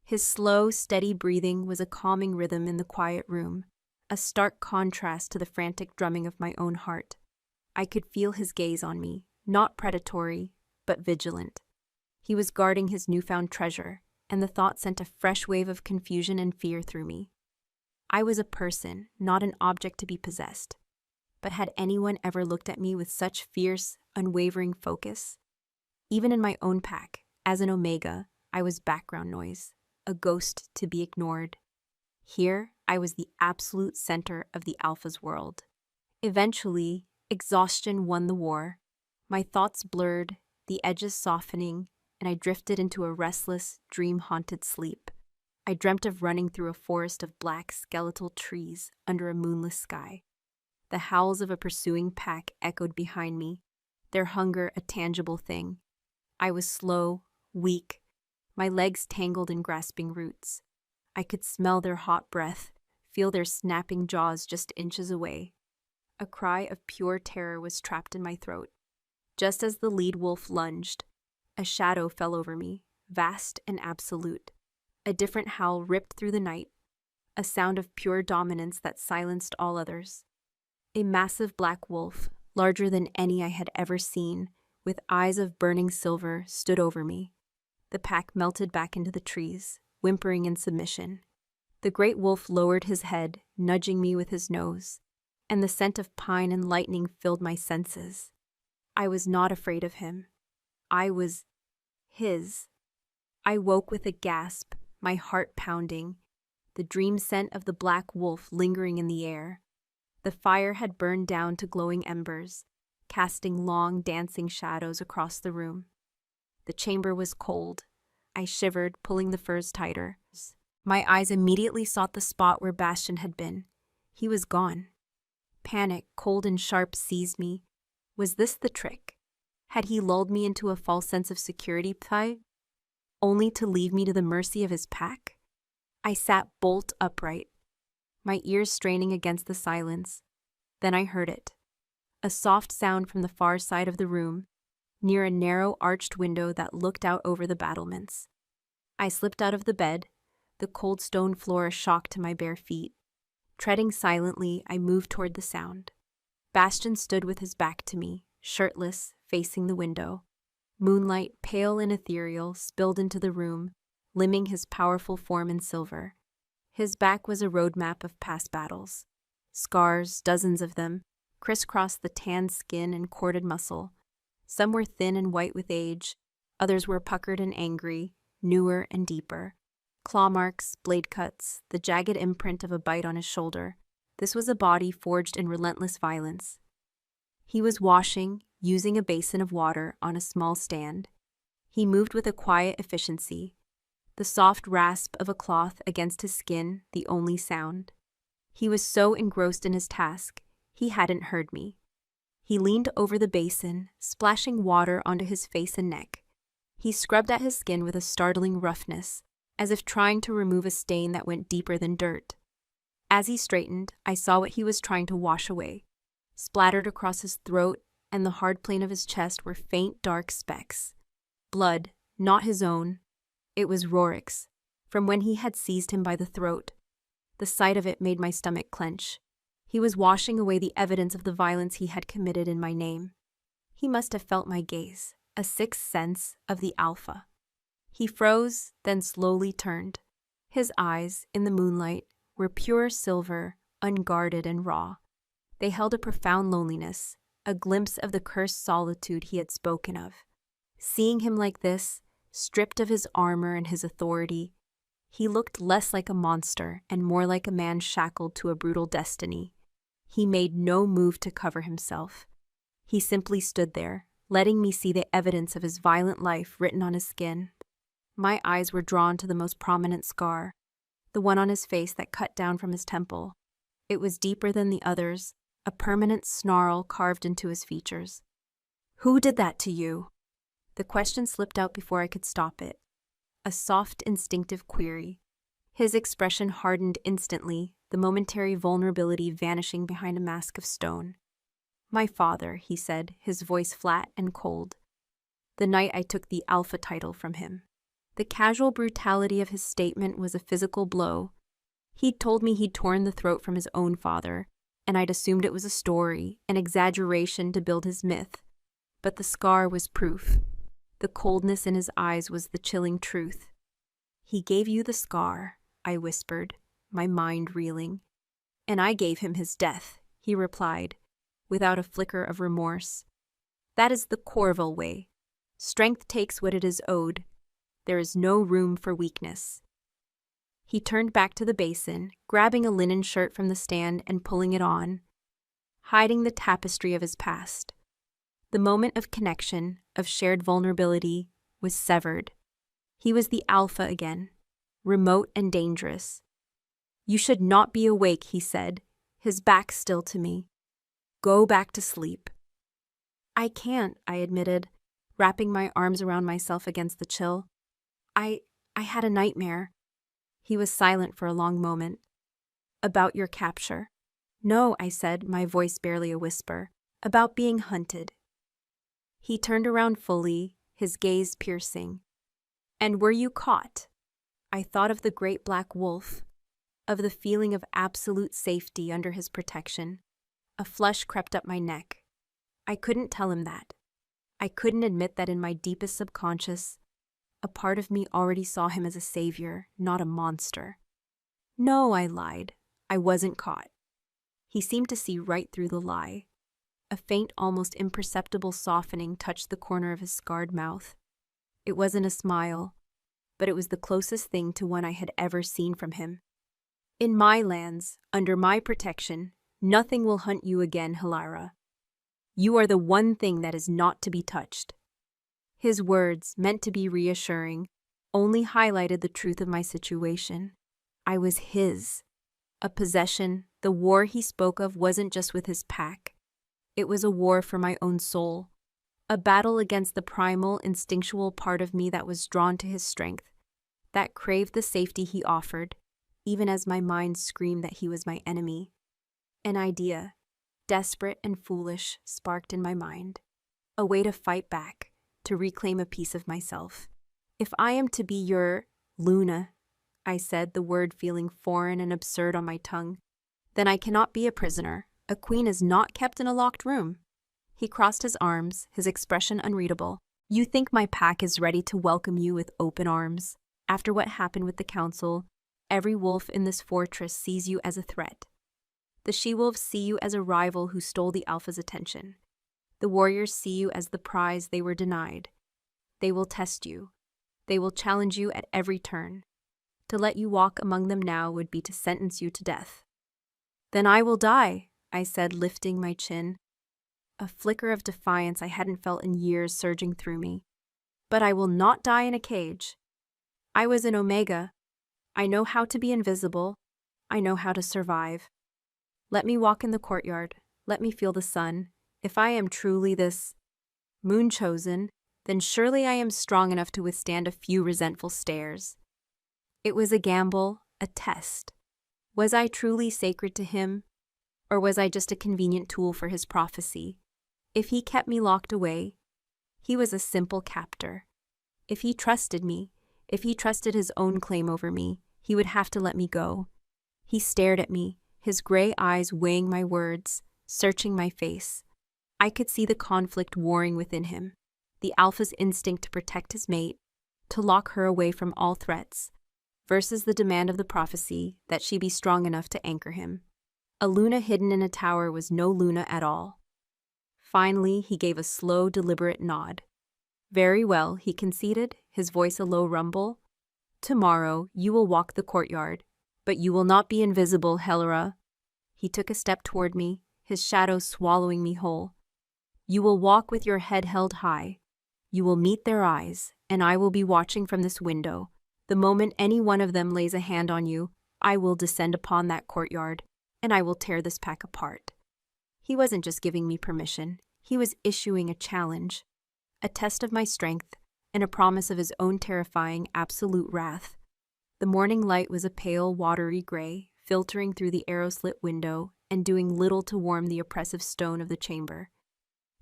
His slow, steady breathing was a calming rhythm in the quiet room, a stark contrast to the frantic drumming of my own heart. I could feel his gaze on me, not predatory, but vigilant. He was guarding his newfound treasure, and the thought sent a fresh wave of confusion and fear through me. I was a person, not an object to be possessed. But had anyone ever looked at me with such fierce, unwavering focus? Even in my own pack, as an Omega, I was background noise, a ghost to be ignored. Here, I was the absolute center of the Alpha's world. Eventually, exhaustion won the war. My thoughts blurred, the edges softening, and I drifted into a restless, dream-haunted sleep. I dreamt of running through a forest of black, skeletal trees under a moonless sky. The howls of a pursuing pack echoed behind me, their hunger a tangible thing. I was slow, weak, my legs tangled in grasping roots. I could smell their hot breath, feel their snapping jaws just inches away. A cry of pure terror was trapped in my throat. Just as the lead wolf lunged, a shadow fell over me, vast and absolute. A different howl ripped through the night, a sound of pure dominance that silenced all others. A massive black wolf, larger than any I had ever seen, with eyes of burning silver, stood over me. The pack melted back into the trees, whimpering in submission. The great wolf lowered his head, nudging me with his nose, and the scent of pine and lightning filled my senses. I was not afraid of him. I was his. I woke with a gasp, my heart pounding, the dream scent of the black wolf lingering in the air. The fire had burned down to glowing embers, casting long, dancing shadows across the room. The chamber was cold. I shivered, pulling the furs tighter. My eyes immediately sought the spot where Bastian had been. He was gone. Panic, cold and sharp, seized me. Was this the trick? Had he lulled me into a false sense of security, only to leave me to the mercy of his pack? I sat bolt upright, my ears straining against the silence. Then I heard it. A soft sound from the far side of the room, near a narrow arched window that looked out over the battlements. I slipped out of the bed, the cold stone floor a shock to my bare feet. Treading silently, I moved toward the sound. Bastian stood with his back to me, shirtless, facing the window. Moonlight, pale and ethereal, spilled into the room, limning his powerful form in silver. His back was a roadmap of past battles. Scars, dozens of them, crisscrossed the tanned skin and corded muscle. Some were thin and white with age, others were puckered and angry, newer and deeper. Claw marks, blade cuts, the jagged imprint of a bite on his shoulder. This was a body forged in relentless violence. He was washing, using a basin of water on a small stand. He moved with a quiet efficiency, the soft rasp of a cloth against his skin the only sound. He was so engrossed in his task, he hadn't heard me. He leaned over the basin, splashing water onto his face and neck. He scrubbed at his skin with a startling roughness, as if trying to remove a stain that went deeper than dirt. As he straightened, I saw what he was trying to wash away. Splattered across his throat and the hard plane of his chest were faint, dark specks. Blood, not his own. It was Rorik's, from when he had seized him by the throat. The sight of it made my stomach clench. He was washing away the evidence of the violence he had committed in my name. He must have felt my gaze, a sixth sense of the alpha. He froze, then slowly turned. His eyes, in the moonlight, were pure silver, unguarded and raw. They held a profound loneliness, a glimpse of the cursed solitude he had spoken of. Seeing him like this, stripped of his armor and his authority, he looked less like a monster and more like a man shackled to a brutal destiny. He made no move to cover himself. He simply stood there, letting me see the evidence of his violent life written on his skin. My eyes were drawn to the most prominent scar, the one on his face that cut down from his temple. It was deeper than the others, a permanent snarl carved into his features. "Who did that to you?" The question slipped out before I could stop it. A soft, instinctive query. His expression hardened instantly, the momentary vulnerability vanishing behind a mask of stone. "My father," he said, his voice flat and cold. "The night I took the Alpha title from him." The casual brutality of his statement was a physical blow. He'd told me he'd torn the throat from his own father, and I'd assumed it was a story, an exaggeration to build his myth. But the scar was proof. The coldness in his eyes was the chilling truth. "He gave you the scar," I whispered, my mind reeling. "And I gave him his death," he replied, without a flicker of remorse. "That is the Corval way. Strength takes what it is owed. There is no room for weakness." He turned back to the basin, grabbing a linen shirt from the stand and pulling it on, hiding the tapestry of his past. The moment of connection, of shared vulnerability, was severed. He was the Alpha again, remote and dangerous. "You should not be awake," he said, his back still to me. "Go back to sleep." "I can't," I admitted, wrapping my arms around myself against the chill. I had a nightmare." He was silent for a long moment. "About your capture?" "No," I said, my voice barely a whisper. "About being hunted." He turned around fully, his gaze piercing. "And were you caught?" I thought of the great black wolf, of the feeling of absolute safety under his protection. A flush crept up my neck. I couldn't tell him that. I couldn't admit that in my deepest subconscious, a part of me already saw him as a savior, not a monster. "No," I lied. "I wasn't caught." He seemed to see right through the lie. A faint, almost imperceptible softening touched the corner of his scarred mouth. It wasn't a smile, but it was the closest thing to one I had ever seen from him. In my lands, under my protection, nothing will hunt you again, Hilara. You are the one thing that is not to be touched. His words, meant to be reassuring, only highlighted the truth of my situation. I was his. A possession. The war he spoke of wasn't just with his pack. It was a war for my own soul. A battle against the primal, instinctual part of me that was drawn to his strength, that craved the safety he offered, even as my mind screamed that he was my enemy. An idea, desperate and foolish, sparked in my mind. A way to fight back, to reclaim a piece of myself. If I am to be your Luna, I said, the word feeling foreign and absurd on my tongue, then I cannot be a prisoner. A queen is not kept in a locked room. He crossed his arms, his expression unreadable. You think my pack is ready to welcome you with open arms? After what happened with the council, every wolf in this fortress sees you as a threat. The she-wolves see you as a rival who stole the alpha's attention. The warriors see you as the prize they were denied. They will test you. They will challenge you at every turn. To let you walk among them now would be to sentence you to death. Then I will die, I said, lifting my chin. A flicker of defiance I hadn't felt in years surging through me. But I will not die in a cage. I was an Omega. I know how to be invisible. I know how to survive. Let me walk in the courtyard. Let me feel the sun. If I am truly this moonchosen, then surely I am strong enough to withstand a few resentful stares. It was a gamble, a test. Was I truly sacred to him? Or was I just a convenient tool for his prophecy? If he kept me locked away, he was a simple captor. If he trusted me, if he trusted his own claim over me, he would have to let me go. He stared at me, his gray eyes weighing my words, searching my face. I could see the conflict warring within him, the alpha's instinct to protect his mate, to lock her away from all threats, versus the demand of the prophecy that she be strong enough to anchor him. A Luna hidden in a tower was no Luna at all. Finally, he gave a slow, deliberate nod. Very well, he conceded, his voice a low rumble. Tomorrow, you will walk the courtyard, but you will not be invisible, Hilara. He took a step toward me, his shadow swallowing me whole. You will walk with your head held high. You will meet their eyes, and I will be watching from this window. The moment any one of them lays a hand on you, I will descend upon that courtyard, and I will tear this pack apart. He wasn't just giving me permission, he was issuing a challenge, a test of my strength, and a promise of his own terrifying, absolute wrath. The morning light was a pale, watery gray, filtering through the arrow-slit window and doing little to warm the oppressive stone of the chamber.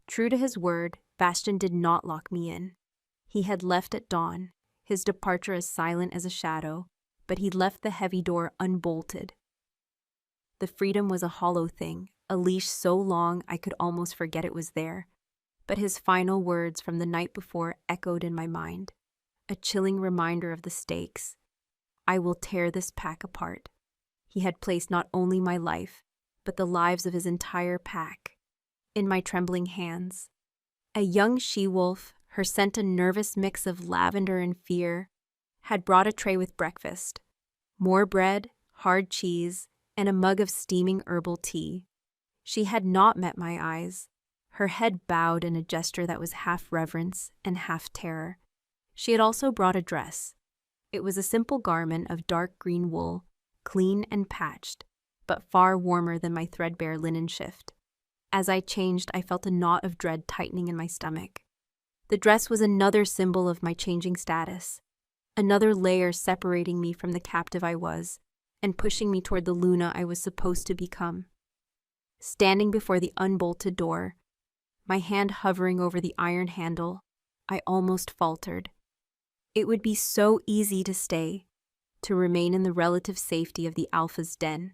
True to his word, Bastion did not lock me in. He had left at dawn, his departure as silent as a shadow, but he'd left the heavy door unbolted. The freedom was a hollow thing, a leash so long I could almost forget it was there. But his final words from the night before echoed in my mind, a chilling reminder of the stakes. I will tear this pack apart. He had placed not only my life, but the lives of his entire pack in my trembling hands. A young she-wolf, her scent a nervous mix of lavender and fear, had brought a tray with breakfast. More bread, hard cheese, and a mug of steaming herbal tea. She had not met my eyes, her head bowed in a gesture that was half reverence and half terror. She had also brought a dress. It was a simple garment of dark green wool, clean and patched, but far warmer than my threadbare linen shift. As I changed, I felt a knot of dread tightening in my stomach. The dress was another symbol of my changing status, another layer separating me from the captive I was, and pushing me toward the Luna I was supposed to become. Standing before the unbolted door, my hand hovering over the iron handle, I almost faltered. It would be so easy to stay, to remain in the relative safety of the Alpha's den,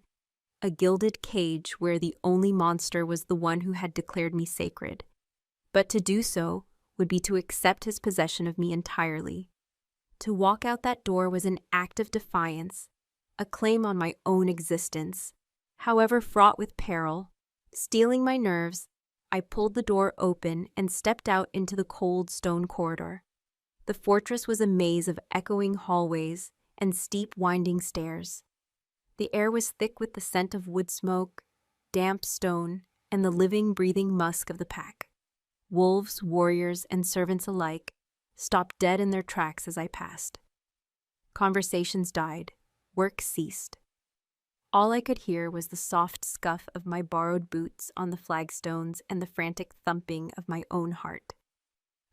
a gilded cage where the only monster was the one who had declared me sacred. But to do so would be to accept his possession of me entirely. To walk out that door was an act of defiance, a claim on my own existence, however fraught with peril. Steeling my nerves, I pulled the door open and stepped out into the cold stone corridor. The fortress was a maze of echoing hallways and steep winding stairs. The air was thick with the scent of wood smoke, damp stone, and the living, breathing musk of the pack. Wolves, warriors, and servants alike stopped dead in their tracks as I passed. Conversations died. Work ceased. All I could hear was the soft scuff of my borrowed boots on the flagstones and the frantic thumping of my own heart.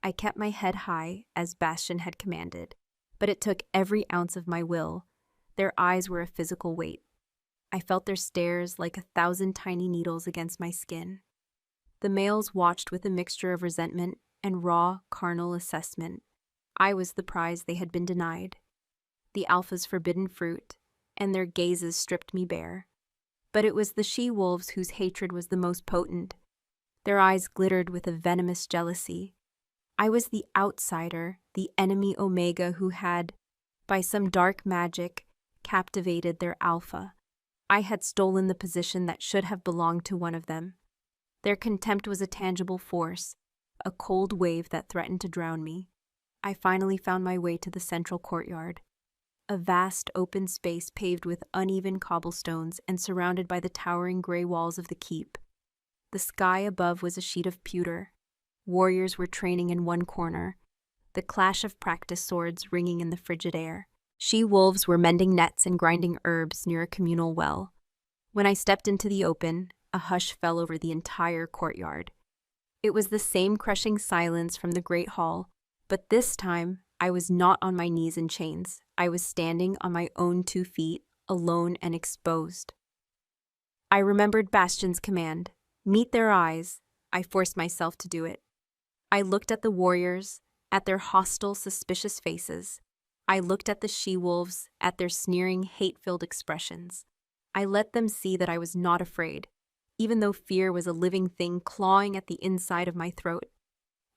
I kept my head high, as Bastian had commanded, but it took every ounce of my will. Their eyes were a physical weight. I felt their stares like 1,000 tiny needles against my skin. The males watched with a mixture of resentment and raw, carnal assessment. I was the prize they had been denied, the alpha's forbidden fruit, and their gazes stripped me bare. But it was the she-wolves whose hatred was the most potent. Their eyes glittered with a venomous jealousy. I was the outsider, the enemy Omega who had, by some dark magic, captivated their alpha. I had stolen the position that should have belonged to one of them. Their contempt was a tangible force, a cold wave that threatened to drown me. I finally found my way to the central courtyard, a vast open space paved with uneven cobblestones and surrounded by the towering gray walls of the keep. The sky above was a sheet of pewter. Warriors were training in one corner, the clash of practice swords ringing in the frigid air. She-wolves were mending nets and grinding herbs near a communal well. When I stepped into the open, a hush fell over the entire courtyard. It was the same crushing silence from the great hall, but this time I was not on my knees in chains. I was standing on my own 2 feet, alone and exposed. I remembered Bastian's command, "Meet their eyes." I forced myself to do it. I looked at the warriors, at their hostile, suspicious faces. I looked at the she-wolves, at their sneering, hate-filled expressions. I let them see that I was not afraid, even though fear was a living thing clawing at the inside of my throat.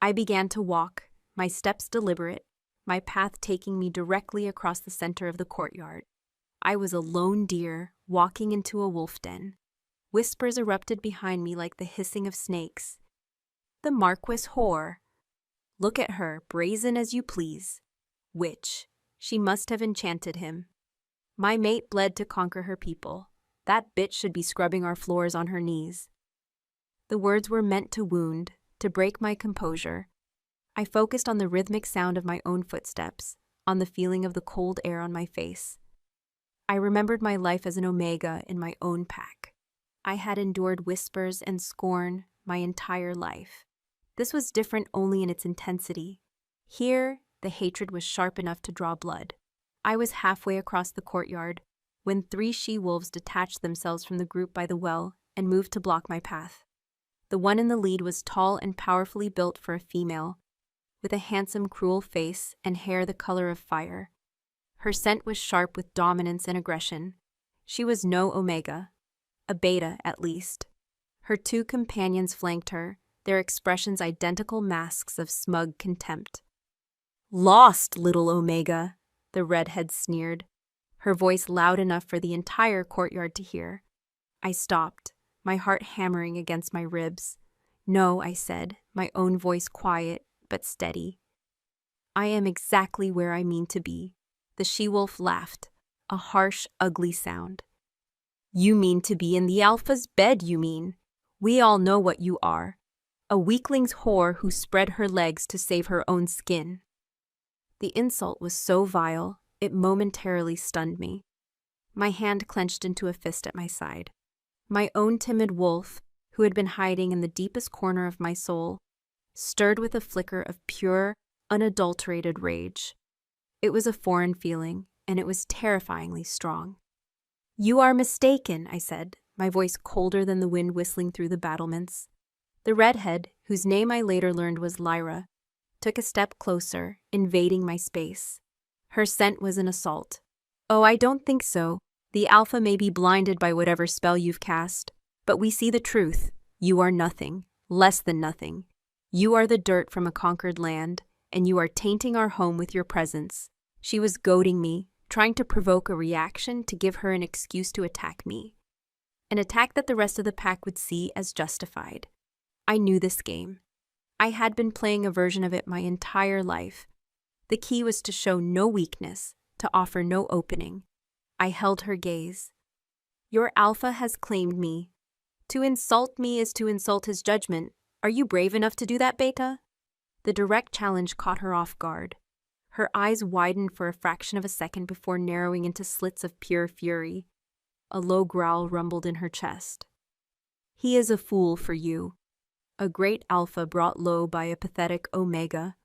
I began to walk, my steps deliberate, my path taking me directly across the center of the courtyard. I was a lone deer walking into a wolf den. Whispers erupted behind me like the hissing of snakes. The Marquis whore. Look at her, brazen as you please. Witch. She must have enchanted him. My mate bled to conquer her people. That bitch should be scrubbing our floors on her knees. The words were meant to wound, to break my composure. I focused on the rhythmic sound of my own footsteps, on the feeling of the cold air on my face. I remembered my life as an Omega in my own pack. I had endured whispers and scorn my entire life. This was different only in its intensity. Here, the hatred was sharp enough to draw blood. I was halfway across the courtyard when 3 she-wolves detached themselves from the group by the well and moved to block my path. The one in the lead was tall and powerfully built for a female, with a handsome, cruel face and hair the color of fire. Her scent was sharp with dominance and aggression. She was no Omega, a Beta at least. Her 2 companions flanked her, their expressions identical masks of smug contempt. "Lost, little Omega," the redhead sneered, her voice loud enough for the entire courtyard to hear. I stopped, my heart hammering against my ribs. "No," I said, my own voice quiet but steady. "I am exactly where I mean to be." The she-wolf laughed, a harsh, ugly sound. "You mean to be in the alpha's bed, you mean. We all know what you are. A weakling's whore who spread her legs to save her own skin." The insult was so vile, it momentarily stunned me. My hand clenched into a fist at my side. My own timid wolf, who had been hiding in the deepest corner of my soul, stirred with a flicker of pure, unadulterated rage. It was a foreign feeling, and it was terrifyingly strong. "You are mistaken," I said, my voice colder than the wind whistling through the battlements. The redhead, whose name I later learned was Lyra, took a step closer, invading my space. Her scent was an assault. "Oh, I don't think so. The alpha may be blinded by whatever spell you've cast, but we see the truth. You are nothing, less than nothing. You are the dirt from a conquered land, and you are tainting our home with your presence." She was goading me, trying to provoke a reaction to give her an excuse to attack me. An attack that the rest of the pack would see as justified. I knew this game. I had been playing a version of it my entire life. The key was to show no weakness, to offer no opening. I held her gaze. Your alpha has claimed me. To insult me is to insult his judgment. Are you brave enough to do that, Beta? The direct challenge caught her off guard. Her eyes widened for a fraction of a second before narrowing into slits of pure fury. A low growl rumbled in her chest. He is a fool for you. A great alpha brought low by a pathetic omega.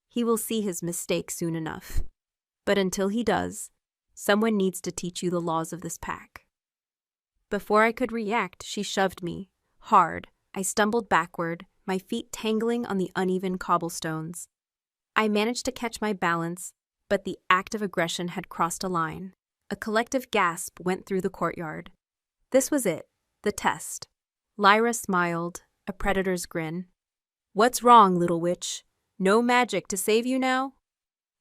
He will see his mistake soon enough. But until he does, someone needs to teach you the laws of this pack. Before I could react, she shoved me. Hard. I stumbled backward, my feet tangling on the uneven cobblestones. I managed to catch my balance, but the act of aggression had crossed a line. A collective gasp went through the courtyard. This was it, the test. Lyra smiled, a predator's grin. What's wrong, little witch? No magic to save you now?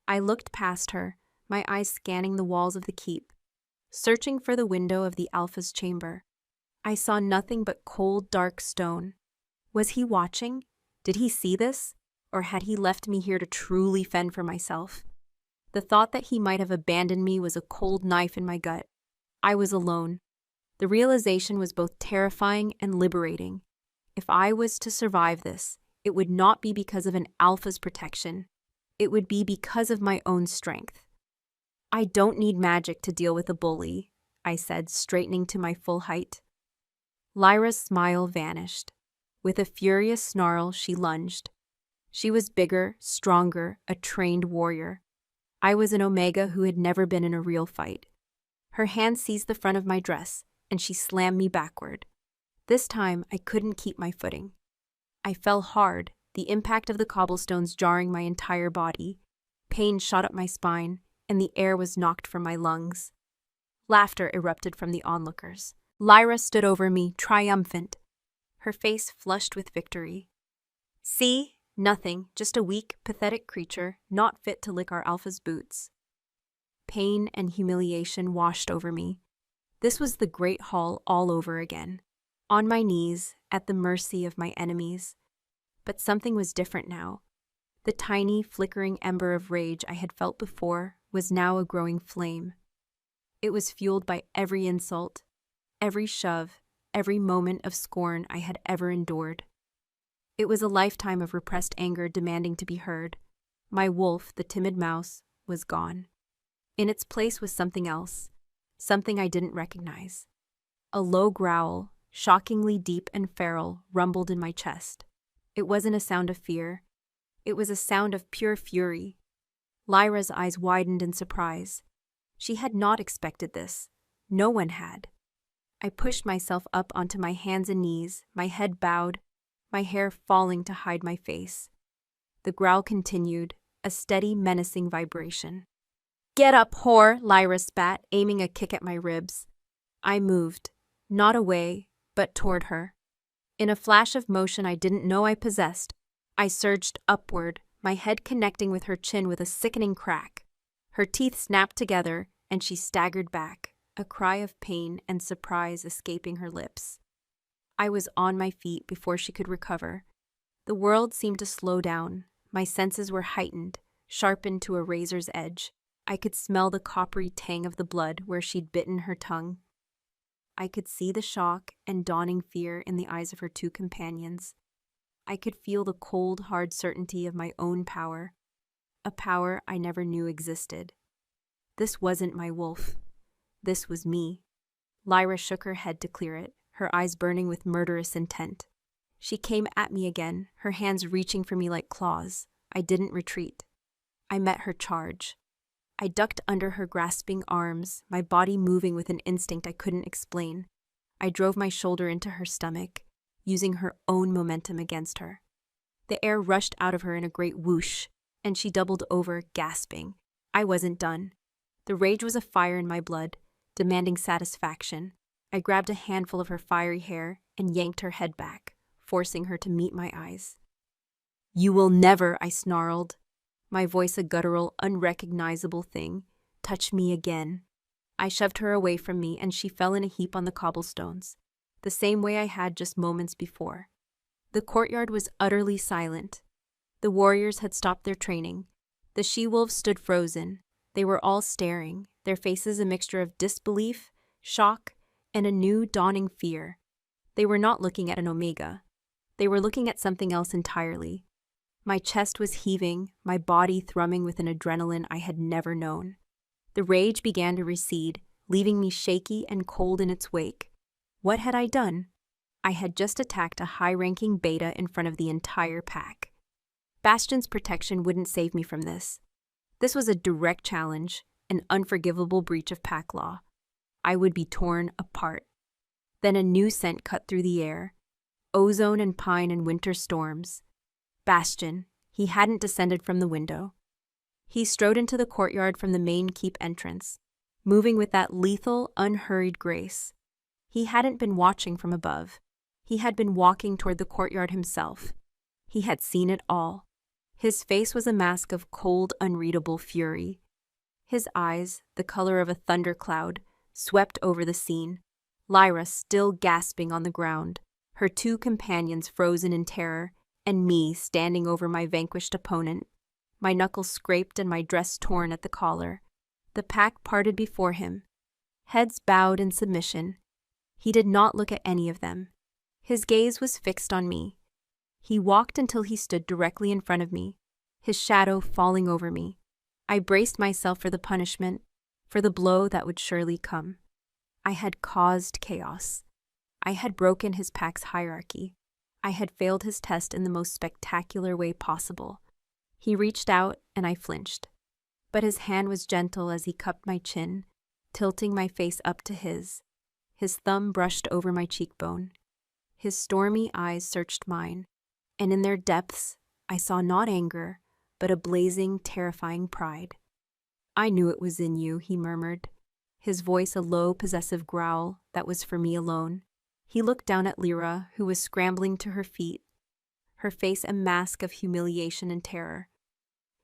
I looked past her, my eyes scanning the walls of the keep, searching for the window of the alpha's chamber. I saw nothing but cold, dark stone. Was he watching? Did he see this? Or had he left me here to truly fend for myself? The thought that he might have abandoned me was a cold knife in my gut. I was alone. The realization was both terrifying and liberating. If I was to survive this, it would not be because of an alpha's protection. It would be because of my own strength. I don't need magic to deal with a bully, I said, straightening to my full height. Lyra's smile vanished. With a furious snarl, she lunged. She was bigger, stronger, a trained warrior. I was an omega who had never been in a real fight. Her hand seized the front of my dress, and she slammed me backward. This time, I couldn't keep my footing. I fell hard, the impact of the cobblestones jarring my entire body. Pain shot up my spine, and the air was knocked from my lungs. Laughter erupted from the onlookers. Lyra stood over me, triumphant, her face flushed with victory. See? Nothing, just a weak, pathetic creature, not fit to lick our alpha's boots. Pain and humiliation washed over me. This was the Great Hall all over again. On my knees, at the mercy of my enemies. But something was different now. The tiny, flickering ember of rage I had felt before was now a growing flame. It was fueled by every insult, every shove, every moment of scorn I had ever endured. It was a lifetime of repressed anger demanding to be heard. My wolf, the timid mouse, was gone. In its place was something else, something I didn't recognize. A low growl, shockingly deep and feral, rumbled in my chest. It wasn't a sound of fear. It was a sound of pure fury. Lyra's eyes widened in surprise. She had not expected this. No one had. I pushed myself up onto my hands and knees, my head bowed, my hair falling to hide my face. The growl continued, a steady, menacing vibration. Get up, whore, Lyra spat, aiming a kick at my ribs. I moved, not away, but toward her. In a flash of motion I didn't know I possessed, I surged upward, my head connecting with her chin with a sickening crack. Her teeth snapped together, and she staggered back, a cry of pain and surprise escaping her lips. I was on my feet before she could recover. The world seemed to slow down. My senses were heightened, sharpened to a razor's edge. I could smell the coppery tang of the blood where she'd bitten her tongue. I could see the shock and dawning fear in the eyes of her two companions. I could feel the cold, hard certainty of my own power, a power I never knew existed. This wasn't my wolf. This was me. Lyra shook her head to clear it, her eyes burning with murderous intent. She came at me again, her hands reaching for me like claws. I didn't retreat. I met her charge. I ducked under her grasping arms, my body moving with an instinct I couldn't explain. I drove my shoulder into her stomach, using her own momentum against her. The air rushed out of her in a great whoosh, and she doubled over, gasping. I wasn't done. The rage was a fire in my blood, demanding satisfaction. I grabbed a handful of her fiery hair and yanked her head back, forcing her to meet my eyes. You will never, I snarled, my voice a guttural, unrecognizable thing, touch me again. I shoved her away from me, and she fell in a heap on the cobblestones, the same way I had just moments before. The courtyard was utterly silent. The warriors had stopped their training. The she-wolves stood frozen. They were all staring, their faces a mixture of disbelief, shock, and a new dawning fear. They were not looking at an omega. They were looking at something else entirely. My chest was heaving, my body thrumming with an adrenaline I had never known. The rage began to recede, leaving me shaky and cold in its wake. What had I done? I had just attacked a high-ranking beta in front of the entire pack. Bastion's protection wouldn't save me from this. This was a direct challenge, an unforgivable breach of pack law. I would be torn apart. Then a new scent cut through the air. Ozone and pine and winter storms. Bastion, he hadn't descended from the window. He strode into the courtyard from the main keep entrance, moving with that lethal, unhurried grace. He hadn't been watching from above. He had been walking toward the courtyard himself. He had seen it all. His face was a mask of cold, unreadable fury. His eyes, the color of a thundercloud, swept over the scene. Lyra still gasping on the ground, her two companions frozen in terror, and me standing over my vanquished opponent, my knuckles scraped and my dress torn at the collar. The pack parted before him, heads bowed in submission. He did not look at any of them. His gaze was fixed on me. He walked until he stood directly in front of me, his shadow falling over me. I braced myself for the punishment, for the blow that would surely come. I had caused chaos. I had broken his pack's hierarchy. I had failed his test in the most spectacular way possible. He reached out, and I flinched. But his hand was gentle as he cupped my chin, tilting my face up to his. His thumb brushed over my cheekbone. His stormy eyes searched mine, and in their depths I saw not anger, but a blazing, terrifying pride. "I knew it was in you," he murmured, his voice a low, possessive growl that was for me alone. He looked down at Lyra, who was scrambling to her feet, her face a mask of humiliation and terror.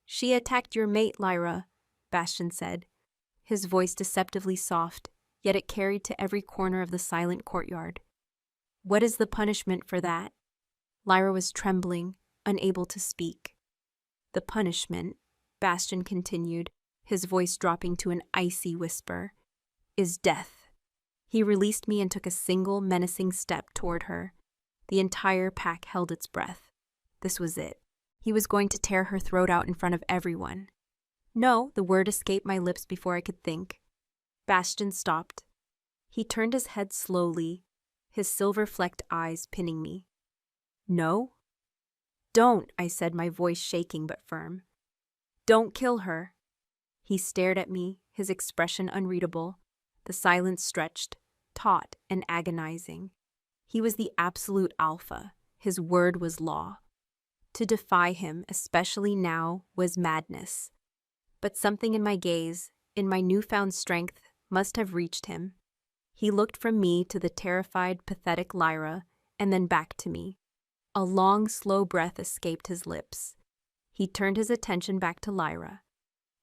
"She attacked your mate, Lyra," Bastion said, his voice deceptively soft, yet it carried to every corner of the silent courtyard. "What is the punishment for that?" Lyra was trembling, unable to speak. "The punishment," Bastion continued, his voice dropping to an icy whisper, "is death." He released me and took a single menacing step toward her. The entire pack held its breath. This was it. He was going to tear her throat out in front of everyone. "No," the word escaped my lips before I could think. Bastion stopped. He turned his head slowly, his silver-flecked eyes pinning me. "No?" "Don't," I said, my voice shaking but firm. "Don't kill her." He stared at me, his expression unreadable. The silence stretched, taut and agonizing. He was the absolute alpha. His word was law. To defy him, especially now, was madness. But something in my gaze, in my newfound strength, must have reached him. He looked from me to the terrified, pathetic Lyra, and then back to me. A long, slow breath escaped his lips. He turned his attention back to Lyra.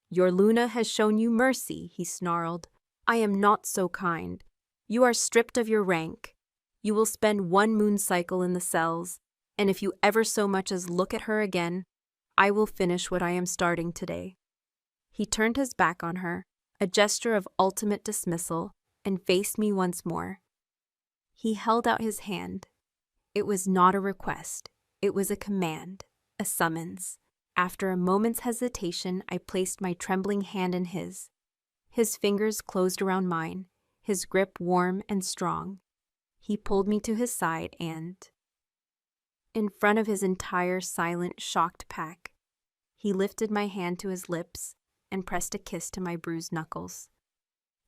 "Your Luna has shown you mercy," he snarled. "I am not so kind. You are stripped of your rank. You will spend 1 moon cycle in the cells, and if you ever so much as look at her again, I will finish what I am starting today." He turned his back on her, a gesture of ultimate dismissal, and faced me once more. He held out his hand. It was not a request. It was a command, a summons. After a moment's hesitation, I placed my trembling hand in his. His fingers closed around mine, his grip warm and strong. He pulled me to his side and, in front of his entire silent, shocked pack, he lifted my hand to his lips and pressed a kiss to my bruised knuckles.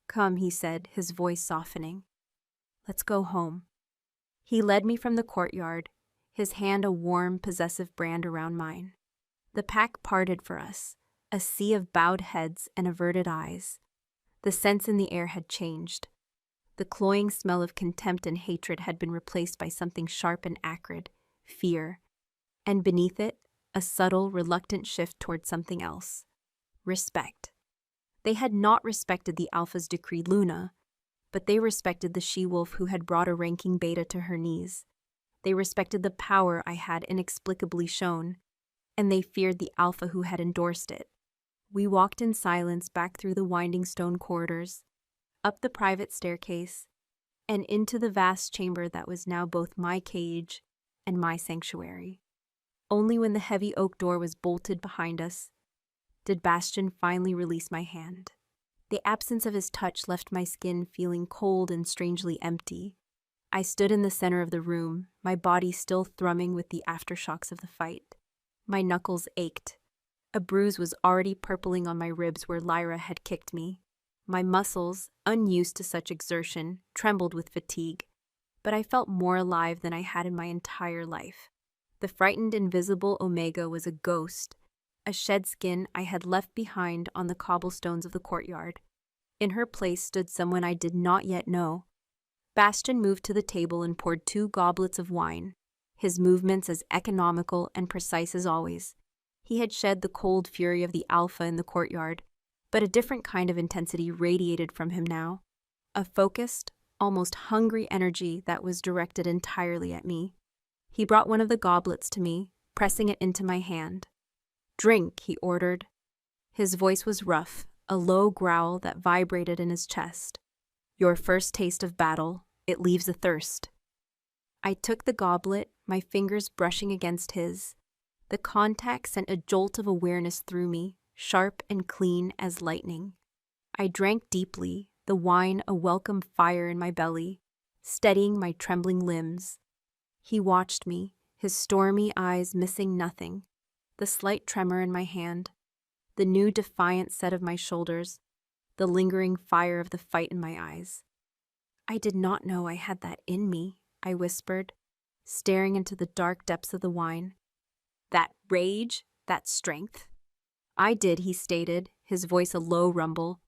"Come," he said, his voice softening. "Let's go home." He led me from the courtyard, his hand a warm, possessive brand around mine. The pack parted for us, a sea of bowed heads and averted eyes. The scents in the air had changed. The cloying smell of contempt and hatred had been replaced by something sharp and acrid, fear, and beneath it, a subtle, reluctant shift toward something else. Respect. They had not respected the Alpha's decreed Luna, but they respected the she-wolf who had brought a ranking beta to her knees. They respected the power I had inexplicably shown, and they feared the alpha who had endorsed it. We walked in silence back through the winding stone corridors, up the private staircase, and into the vast chamber that was now both my cage and my sanctuary. Only when the heavy oak door was bolted behind us did Bastian finally release my hand. The absence of his touch left my skin feeling cold and strangely empty. I stood in the center of the room, my body still thrumming with the aftershocks of the fight. My knuckles ached. A bruise was already purpling on my ribs where Lyra had kicked me. My muscles, unused to such exertion, trembled with fatigue, but I felt more alive than I had in my entire life. The frightened invisible Omega was a ghost, a shed skin I had left behind on the cobblestones of the courtyard. In her place stood someone I did not yet know. Bastian moved to the table and poured 2 goblets of wine, his movements as economical and precise as always. He had shed the cold fury of the alpha in the courtyard, but a different kind of intensity radiated from him now, a focused, almost hungry energy that was directed entirely at me. He brought one of the goblets to me, pressing it into my hand. "Drink," he ordered. His voice was rough, a low growl that vibrated in his chest. "Your first taste of battle, it leaves a thirst." I took the goblet, my fingers brushing against his. The contact sent a jolt of awareness through me, sharp and clean as lightning. I drank deeply, the wine a welcome fire in my belly, steadying my trembling limbs. He watched me, his stormy eyes missing nothing, the slight tremor in my hand, the new defiant set of my shoulders, the lingering fire of the fight in my eyes. "I did not know I had that in me," I whispered, staring into the dark depths of the wine. "That rage, that strength?" "I did," he stated, his voice a low rumble.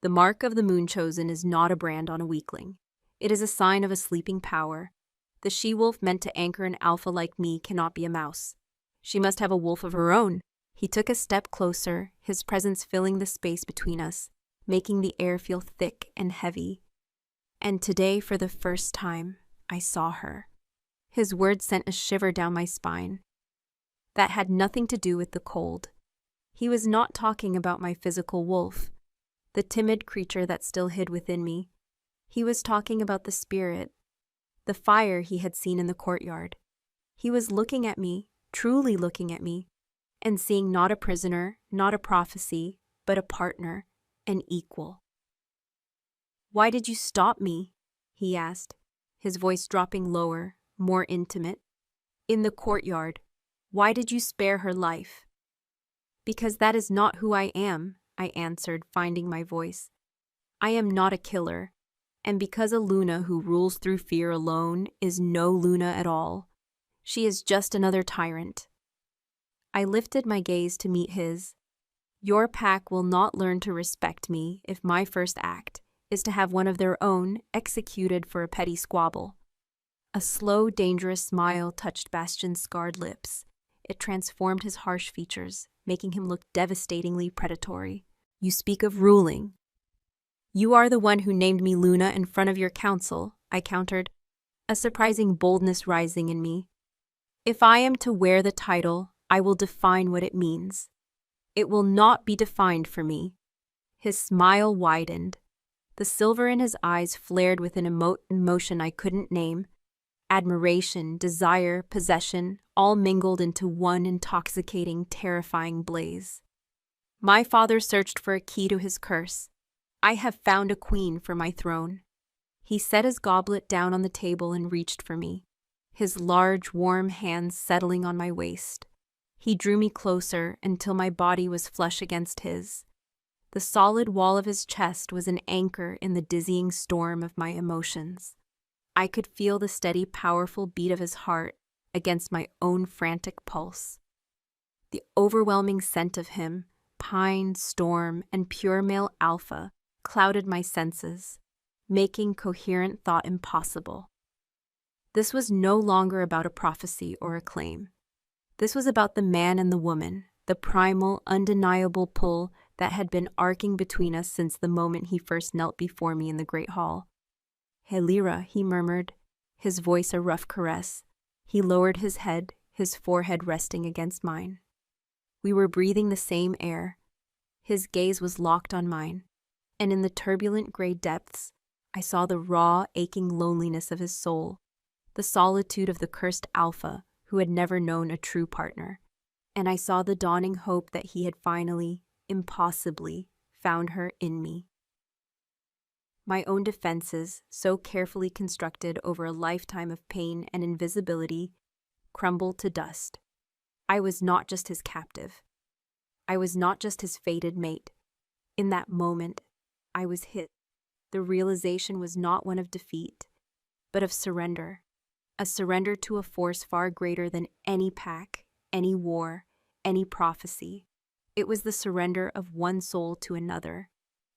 "The mark of the moonchosen is not a brand on a weakling. It is a sign of a sleeping power. The she-wolf meant to anchor an alpha like me cannot be a mouse. She must have a wolf of her own." He took a step closer, his presence filling the space between us, making the air feel thick and heavy. "And today, for the first time, I saw her." His words sent a shiver down my spine. That had nothing to do with the cold. He was not talking about my physical wolf, the timid creature that still hid within me. He was talking about the spirit, the fire he had seen in the courtyard. He was looking at me, truly looking at me, and seeing not a prisoner, not a prophecy, but a partner, an equal. "Why did you stop me?" he asked, his voice dropping lower, more intimate. "In the courtyard, why did you spare her life?" "Because that is not who I am," I answered, finding my voice. "I am not a killer, and because a Luna who rules through fear alone is no Luna at all. She is just another tyrant." I lifted my gaze to meet his. "Your pack will not learn to respect me if my first act is to have one of their own executed for a petty squabble." A slow, dangerous smile touched Bastian's scarred lips. It transformed his harsh features, making him look devastatingly predatory. "You speak of ruling." "You are the one who named me Luna in front of your council," I countered, a surprising boldness rising in me. "If I am to wear the title, I will define what it means. It will not be defined for me." His smile widened. The silver in his eyes flared with an emotion I couldn't name. Admiration, desire, possession, all mingled into one intoxicating, terrifying blaze. "My father searched for a key to his curse. I have found a queen for my throne." He set his goblet down on the table and reached for me, his large, warm hands settling on my waist. He drew me closer until my body was flush against his. The solid wall of his chest was an anchor in the dizzying storm of my emotions. I could feel the steady, powerful beat of his heart against my own frantic pulse. The overwhelming scent of him, pine, storm, and pure male alpha, clouded my senses, making coherent thought impossible. This was no longer about a prophecy or a claim. This was about the man and the woman, the primal, undeniable pull that had been arcing between us since the moment he first knelt before me in the great hall. "Helira," he murmured, his voice a rough caress. He lowered his head, his forehead resting against mine. We were breathing the same air. His gaze was locked on mine, and in the turbulent gray depths, I saw the raw, aching loneliness of his soul, the solitude of the cursed alpha who had never known a true partner. And I saw the dawning hope that he had finally, impossibly, found her in me. My own defenses, so carefully constructed over a lifetime of pain and invisibility, crumbled to dust. I was not just his captive. I was not just his fated mate. In that moment, I was hit. The realization was not one of defeat, but of surrender. A surrender to a force far greater than any pack, any war, any prophecy. It was the surrender of one soul to another.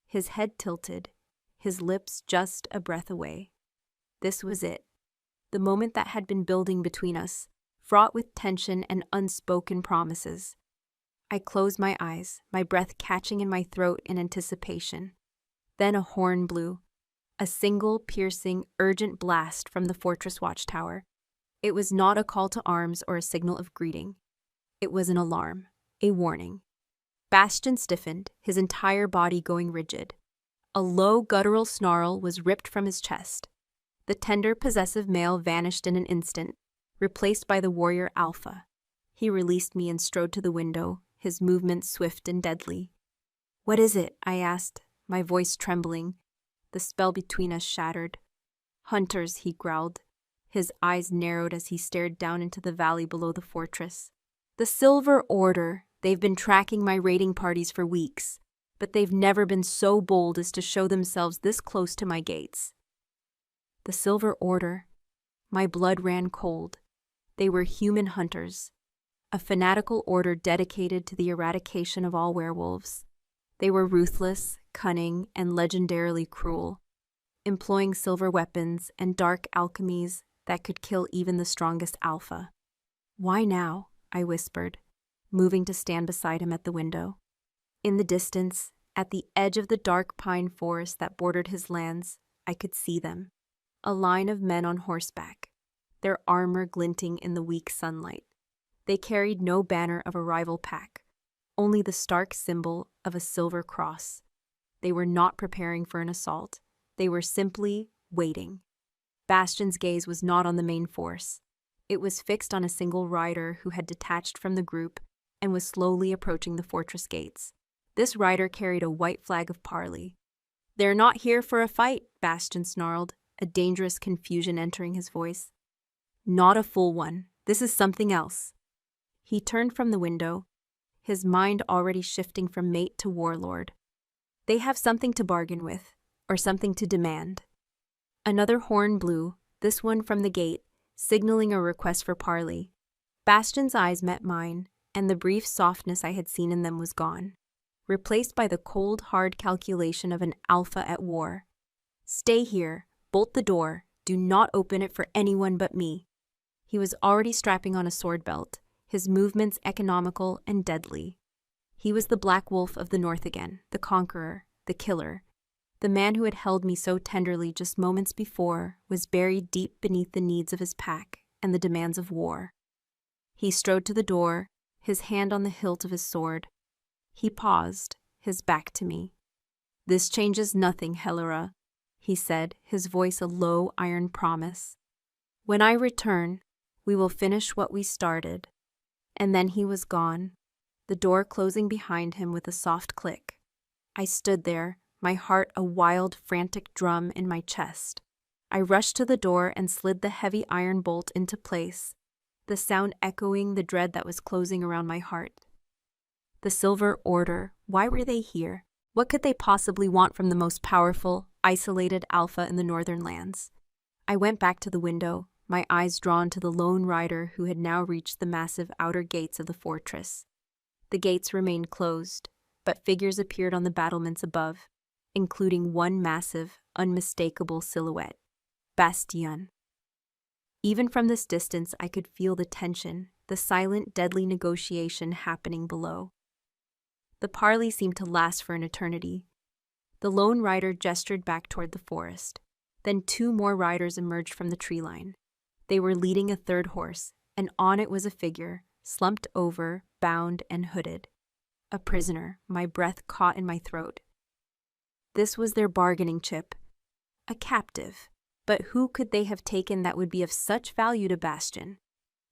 His head tilted, his lips just a breath away. This was it. The moment that had been building between us, fraught with tension and unspoken promises. I closed my eyes, my breath catching in my throat in anticipation. Then a horn blew, a single, piercing, urgent blast from the fortress watchtower. It was not a call to arms or a signal of greeting. It was an alarm, a warning. Bastion stiffened, his entire body going rigid. A low, guttural snarl was ripped from his chest. The tender, possessive male vanished in an instant, replaced by the warrior alpha. He released me and strode to the window, his movements swift and deadly. "What is it?" I asked, my voice trembling. The spell between us shattered. "Hunters," he growled. His eyes narrowed as he stared down into the valley below the fortress. "The Silver Order. They've been tracking my raiding parties for weeks, but they've never been so bold as to show themselves this close to my gates." The Silver Order. My blood ran cold. They were human hunters, a fanatical order dedicated to the eradication of all werewolves. They were ruthless, cunning, and legendarily cruel, employing silver weapons and dark alchemies that could kill even the strongest alpha. "Why now?" I whispered, moving to stand beside him at the window. In the distance, at the edge of the dark pine forest that bordered his lands, I could see them. A line of men on horseback, their armor glinting in the weak sunlight. They carried no banner of a rival pack, only the stark symbol of a silver cross. They were not preparing for an assault. They were simply waiting. Bastion's gaze was not on the main force. It was fixed on a single rider who had detached from the group and was slowly approaching the fortress gates. This rider carried a white flag of parley. "They're not here for a fight," Bastion snarled, a dangerous confusion entering his voice. "Not a full one. This is something else." He turned from the window, his mind already shifting from mate to warlord. "They have something to bargain with, or something to demand." Another horn blew, this one from the gate, signaling a request for parley. Bastion's eyes met mine, and the brief softness I had seen in them was gone, replaced by the cold, hard calculation of an alpha at war. "Stay here, bolt the door, do not open it for anyone but me." He was already strapping on a sword belt, his movements economical and deadly. He was the Black Wolf of the North again, the conqueror, the killer. The man who had held me so tenderly just moments before was buried deep beneath the needs of his pack and the demands of war. He strode to the door, his hand on the hilt of his sword. He paused, his back to me. "This changes nothing, Helera," he said, his voice a low iron promise. "When I return, we will finish what we started." And then he was gone, the door closing behind him with a soft click. I stood there, my heart a wild, frantic drum in my chest. I rushed to the door and slid the heavy iron bolt into place, the sound echoing the dread that was closing around my heart. The Silver Order, why were they here? What could they possibly want from the most powerful, isolated alpha in the northern lands? I went back to the window, my eyes drawn to the lone rider who had now reached the massive outer gates of the fortress. The gates remained closed, but figures appeared on the battlements above, including one massive, unmistakable silhouette, Bastion. Even from this distance, I could feel the tension, the silent, deadly negotiation happening below. The parley seemed to last for an eternity. The lone rider gestured back toward the forest. Then two more riders emerged from the tree line. They were leading a third horse, and on it was a figure, slumped over, bound and hooded. A prisoner, my breath caught in my throat. This was their bargaining chip. A captive. But who could they have taken that would be of such value to Bastian?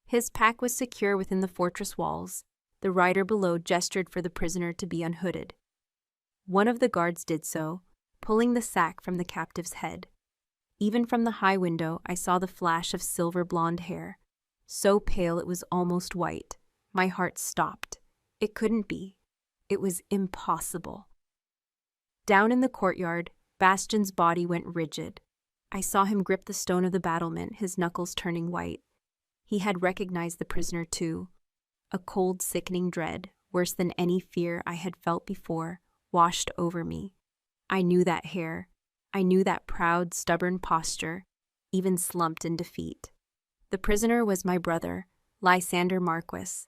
His pack was secure within the fortress walls. The rider below gestured for the prisoner to be unhooded. One of the guards did so, pulling the sack from the captive's head. Even from the high window, I saw the flash of silver blonde hair. So pale it was almost white. My heart stopped. It couldn't be. It was impossible. Down in the courtyard, Bastian's body went rigid. I saw him grip the stone of the battlement, his knuckles turning white. He had recognized the prisoner too. A cold, sickening dread, worse than any fear I had felt before, washed over me. I knew that hair. I knew that proud, stubborn posture, even slumped in defeat. The prisoner was my brother, Lysander Marquis,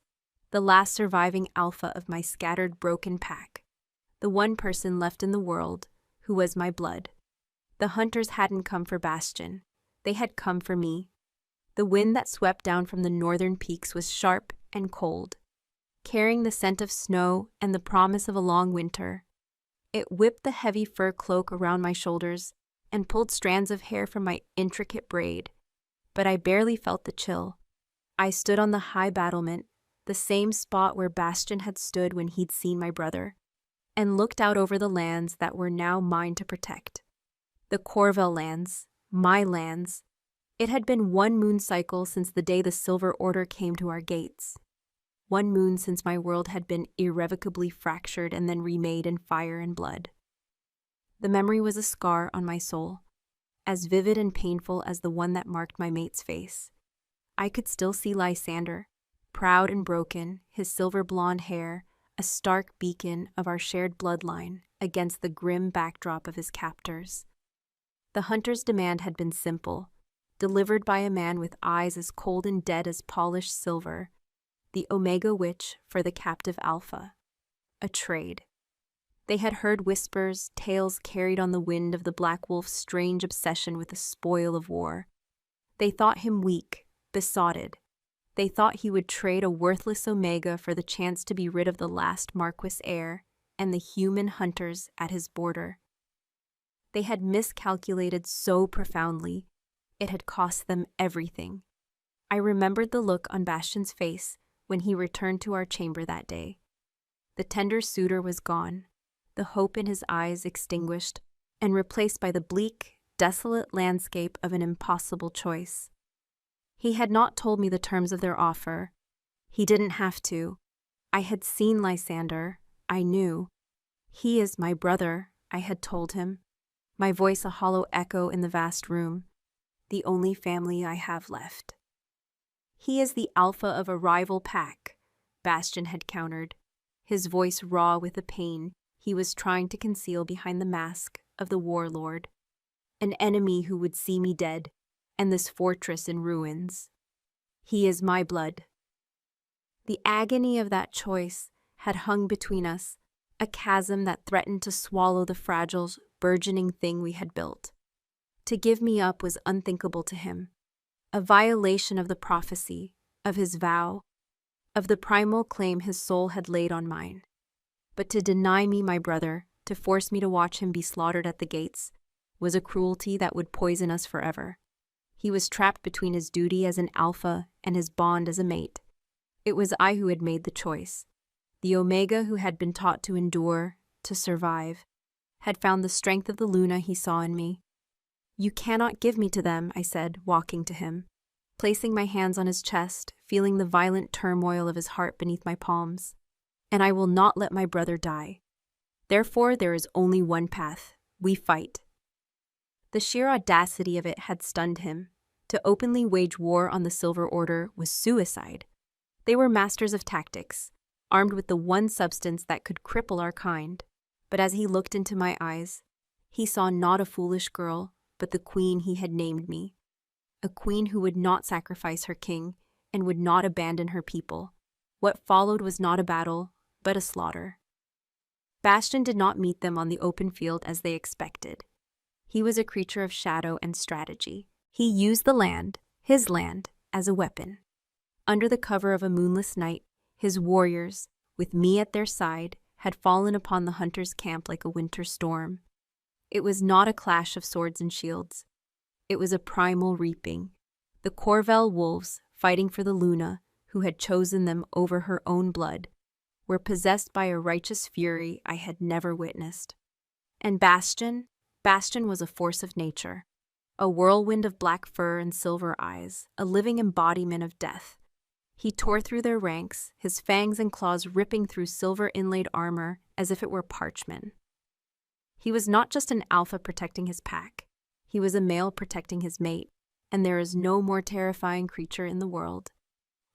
the last surviving alpha of my scattered, broken pack, the one person left in the world who was my blood. The hunters hadn't come for Bastian. They had come for me. The wind that swept down from the northern peaks was sharp and cold, carrying the scent of snow and the promise of a long winter. It whipped the heavy fur cloak around my shoulders and pulled strands of hair from my intricate braid, but I barely felt the chill. I stood on the high battlement, the same spot where Bastian had stood when he'd seen my brother, and looked out over the lands that were now mine to protect. The Corvell lands, my lands. It had been one moon cycle since the day the Silver Order came to our gates. One moon since my world had been irrevocably fractured and then remade in fire and blood. The memory was a scar on my soul, as vivid and painful as the one that marked my mate's face. I could still see Lysander, proud and broken, his silver blonde hair, a stark beacon of our shared bloodline against the grim backdrop of his captors. The hunter's demand had been simple, delivered by a man with eyes as cold and dead as polished silver, the Omega Witch for the captive Alpha. A trade. They had heard whispers, tales carried on the wind of the Black Wolf's strange obsession with the spoil of war. They thought him weak, besotted. They thought he would trade a worthless Omega for the chance to be rid of the last Marquis heir and the human hunters at his border. They had miscalculated so profoundly, it had cost them everything. I remembered the look on Bastian's face when he returned to our chamber that day. The tender suitor was gone, the hope in his eyes extinguished, and replaced by the bleak, desolate landscape of an impossible choice. He had not told me the terms of their offer. He didn't have to. I had seen Lysander. I knew. He is my brother, I had told him, my voice a hollow echo in the vast room, the only family I have left. He is the alpha of a rival pack, Bastian had countered, his voice raw with the pain he was trying to conceal behind the mask of the warlord, an enemy who would see me dead, and this fortress in ruins. He is my blood. The agony of that choice had hung between us, a chasm that threatened to swallow the fragile, burgeoning thing we had built. To give me up was unthinkable to him, a violation of the prophecy, of his vow, of the primal claim his soul had laid on mine. But to deny me my brother, to force me to watch him be slaughtered at the gates, was a cruelty that would poison us forever. He was trapped between his duty as an alpha and his bond as a mate. It was I who had made the choice. The Omega who had been taught to endure, to survive, had found the strength of the Luna he saw in me. "You cannot give me to them," I said, walking to him, placing my hands on his chest, feeling the violent turmoil of his heart beneath my palms. "And I will not let my brother die. Therefore there is only one path. We fight." The sheer audacity of it had stunned him. To openly wage war on the Silver Order was suicide. They were masters of tactics, armed with the one substance that could cripple our kind. But as he looked into my eyes, he saw not a foolish girl, but the queen he had named me. A queen who would not sacrifice her king and would not abandon her people. What followed was not a battle, but a slaughter. Bastian did not meet them on the open field as they expected. He was a creature of shadow and strategy. He used the land, his land as a weapon. Under the cover of a moonless night, his warriors, with me at their side, had fallen upon the hunter's camp like a winter storm. It was not a clash of swords and shields. It was a primal reaping. The Corvel wolves, fighting for the Luna, who had chosen them over her own blood, were possessed by a righteous fury I had never witnessed. And Bastion was a force of nature, a whirlwind of black fur and silver eyes, a living embodiment of death. He tore through their ranks, his fangs and claws ripping through silver-inlaid armor as if it were parchment. He was not just an alpha protecting his pack. He was a male protecting his mate, and there is no more terrifying creature in the world.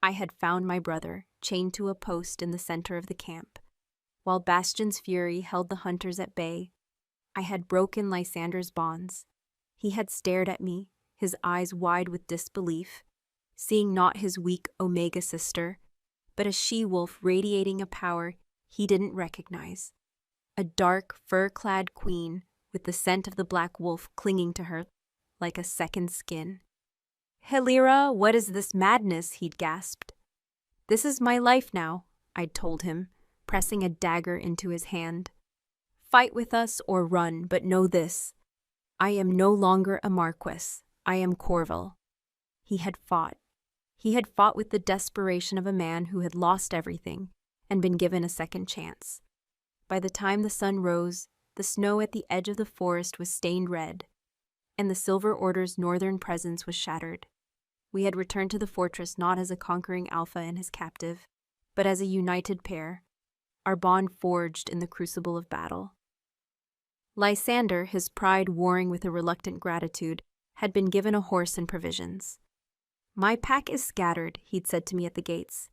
I had found my brother, chained to a post in the center of the camp. While Bastion's fury held the hunters at bay, I had broken Lysander's bonds. He had stared at me, his eyes wide with disbelief, seeing not his weak Omega sister, but a she-wolf radiating a power he didn't recognize. A dark, fur-clad queen with the scent of the black wolf clinging to her like a second skin. "Helira, what is this madness?" he'd gasped. "This is my life now," I'd told him, pressing a dagger into his hand. "Fight with us or run, but know this. I am no longer a Marquis. I am Corvel." He had fought. He had fought with the desperation of a man who had lost everything and been given a second chance. By the time the sun rose, the snow at the edge of the forest was stained red, and the Silver Order's northern presence was shattered. We had returned to the fortress not as a conquering alpha and his captive, but as a united pair, our bond forged in the crucible of battle. Lysander, his pride warring with a reluctant gratitude, had been given a horse and provisions. "My pack is scattered," he'd said to me at the gates,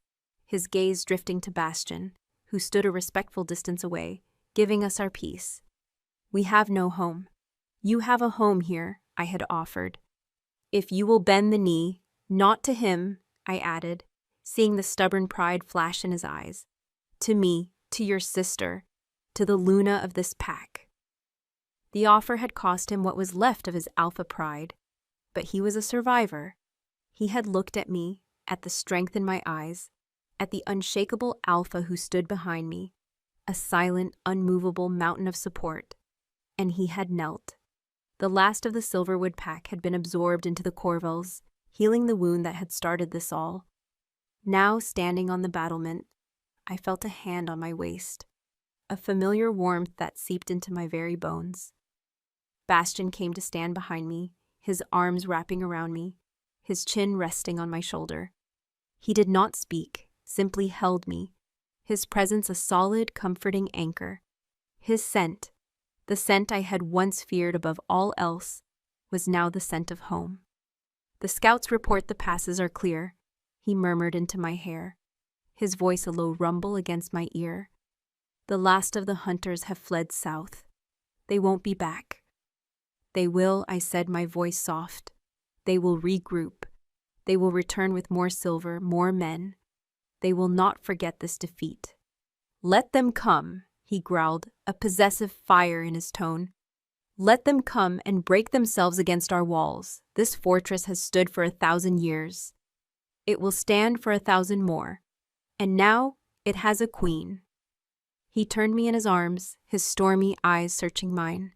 his gaze drifting to Bastion, who stood a respectful distance away, giving us our peace. "We have no home." "You have a home here," I had offered. "If you will bend the knee, not to him," I added, seeing the stubborn pride flash in his eyes, "to me, to your sister, to the Luna of this pack." The offer had cost him what was left of his alpha pride, but he was a survivor. He had looked at me, at the strength in my eyes, at the unshakable alpha who stood behind me, a silent, unmovable mountain of support, and he had knelt. The last of the Silverwood pack had been absorbed into the Corvels, healing the wound that had started this all. Now, standing on the battlement, I felt a hand on my waist, a familiar warmth that seeped into my very bones. Bastion came to stand behind me, his arms wrapping around me, his chin resting on my shoulder. He did not speak, simply held me, his presence a solid, comforting anchor. His scent, the scent I had once feared above all else, was now the scent of home. "The scouts report the passes are clear," he murmured into my hair, his voice a low rumble against my ear. "The last of the hunters have fled south. They won't be back." "They will," I said, my voice soft. "They will regroup. They will return with more silver, more men. They will not forget this defeat." "Let them come," he growled, a possessive fire in his tone. "Let them come and break themselves against our walls. This fortress has stood for 1,000 years. It will stand for 1,000 more. And now it has a queen." He turned me in his arms, his stormy eyes searching mine.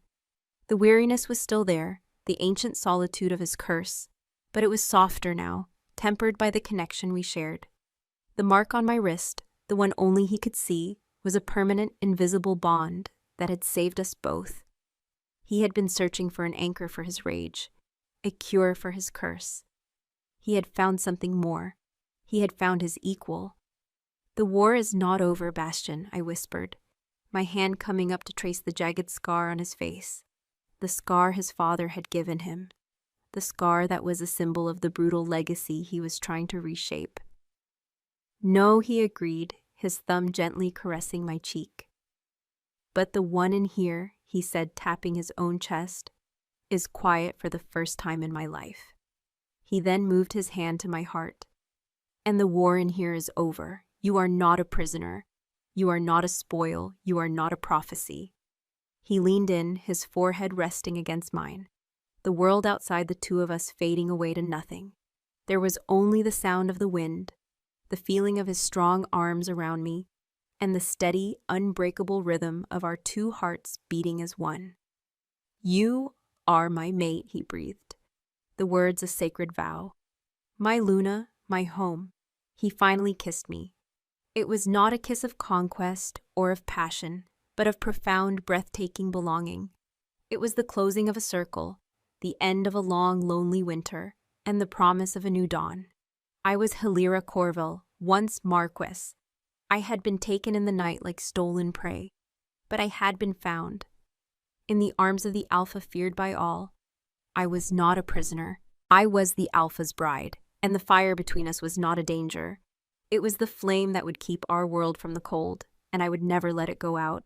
The weariness was still there, the ancient solitude of his curse, but it was softer now, tempered by the connection we shared. The mark on my wrist, the one only he could see, was a permanent, invisible bond that had saved us both. He had been searching for an anchor for his rage, a cure for his curse. He had found something more. He had found his equal. "The war is not over, Bastion," I whispered, my hand coming up to trace the jagged scar on his face. The scar his father had given him. The scar that was a symbol of the brutal legacy he was trying to reshape. "No," he agreed, his thumb gently caressing my cheek. "But the one in here," he said, tapping his own chest, "is quiet for the first time in my life." He then moved his hand to my heart. "And the war in here is over. You are not a prisoner. You are not a spoil. You are not a prophecy." He leaned in, his forehead resting against mine, the world outside the two of us fading away to nothing. There was only the sound of the wind, the feeling of his strong arms around me, and the steady, unbreakable rhythm of our two hearts beating as one. "You are my mate," he breathed, the words a sacred vow. "My Luna, my home." He finally kissed me. It was not a kiss of conquest or of passion, but of profound, breathtaking belonging. It was the closing of a circle, the end of a long, lonely winter, and the promise of a new dawn. I was Hilira Corville, once Marquess. I had been taken in the night like stolen prey, but I had been found. In the arms of the Alpha feared by all, I was not a prisoner. I was the Alpha's bride, and the fire between us was not a danger. It was the flame that would keep our world from the cold, and I would never let it go out.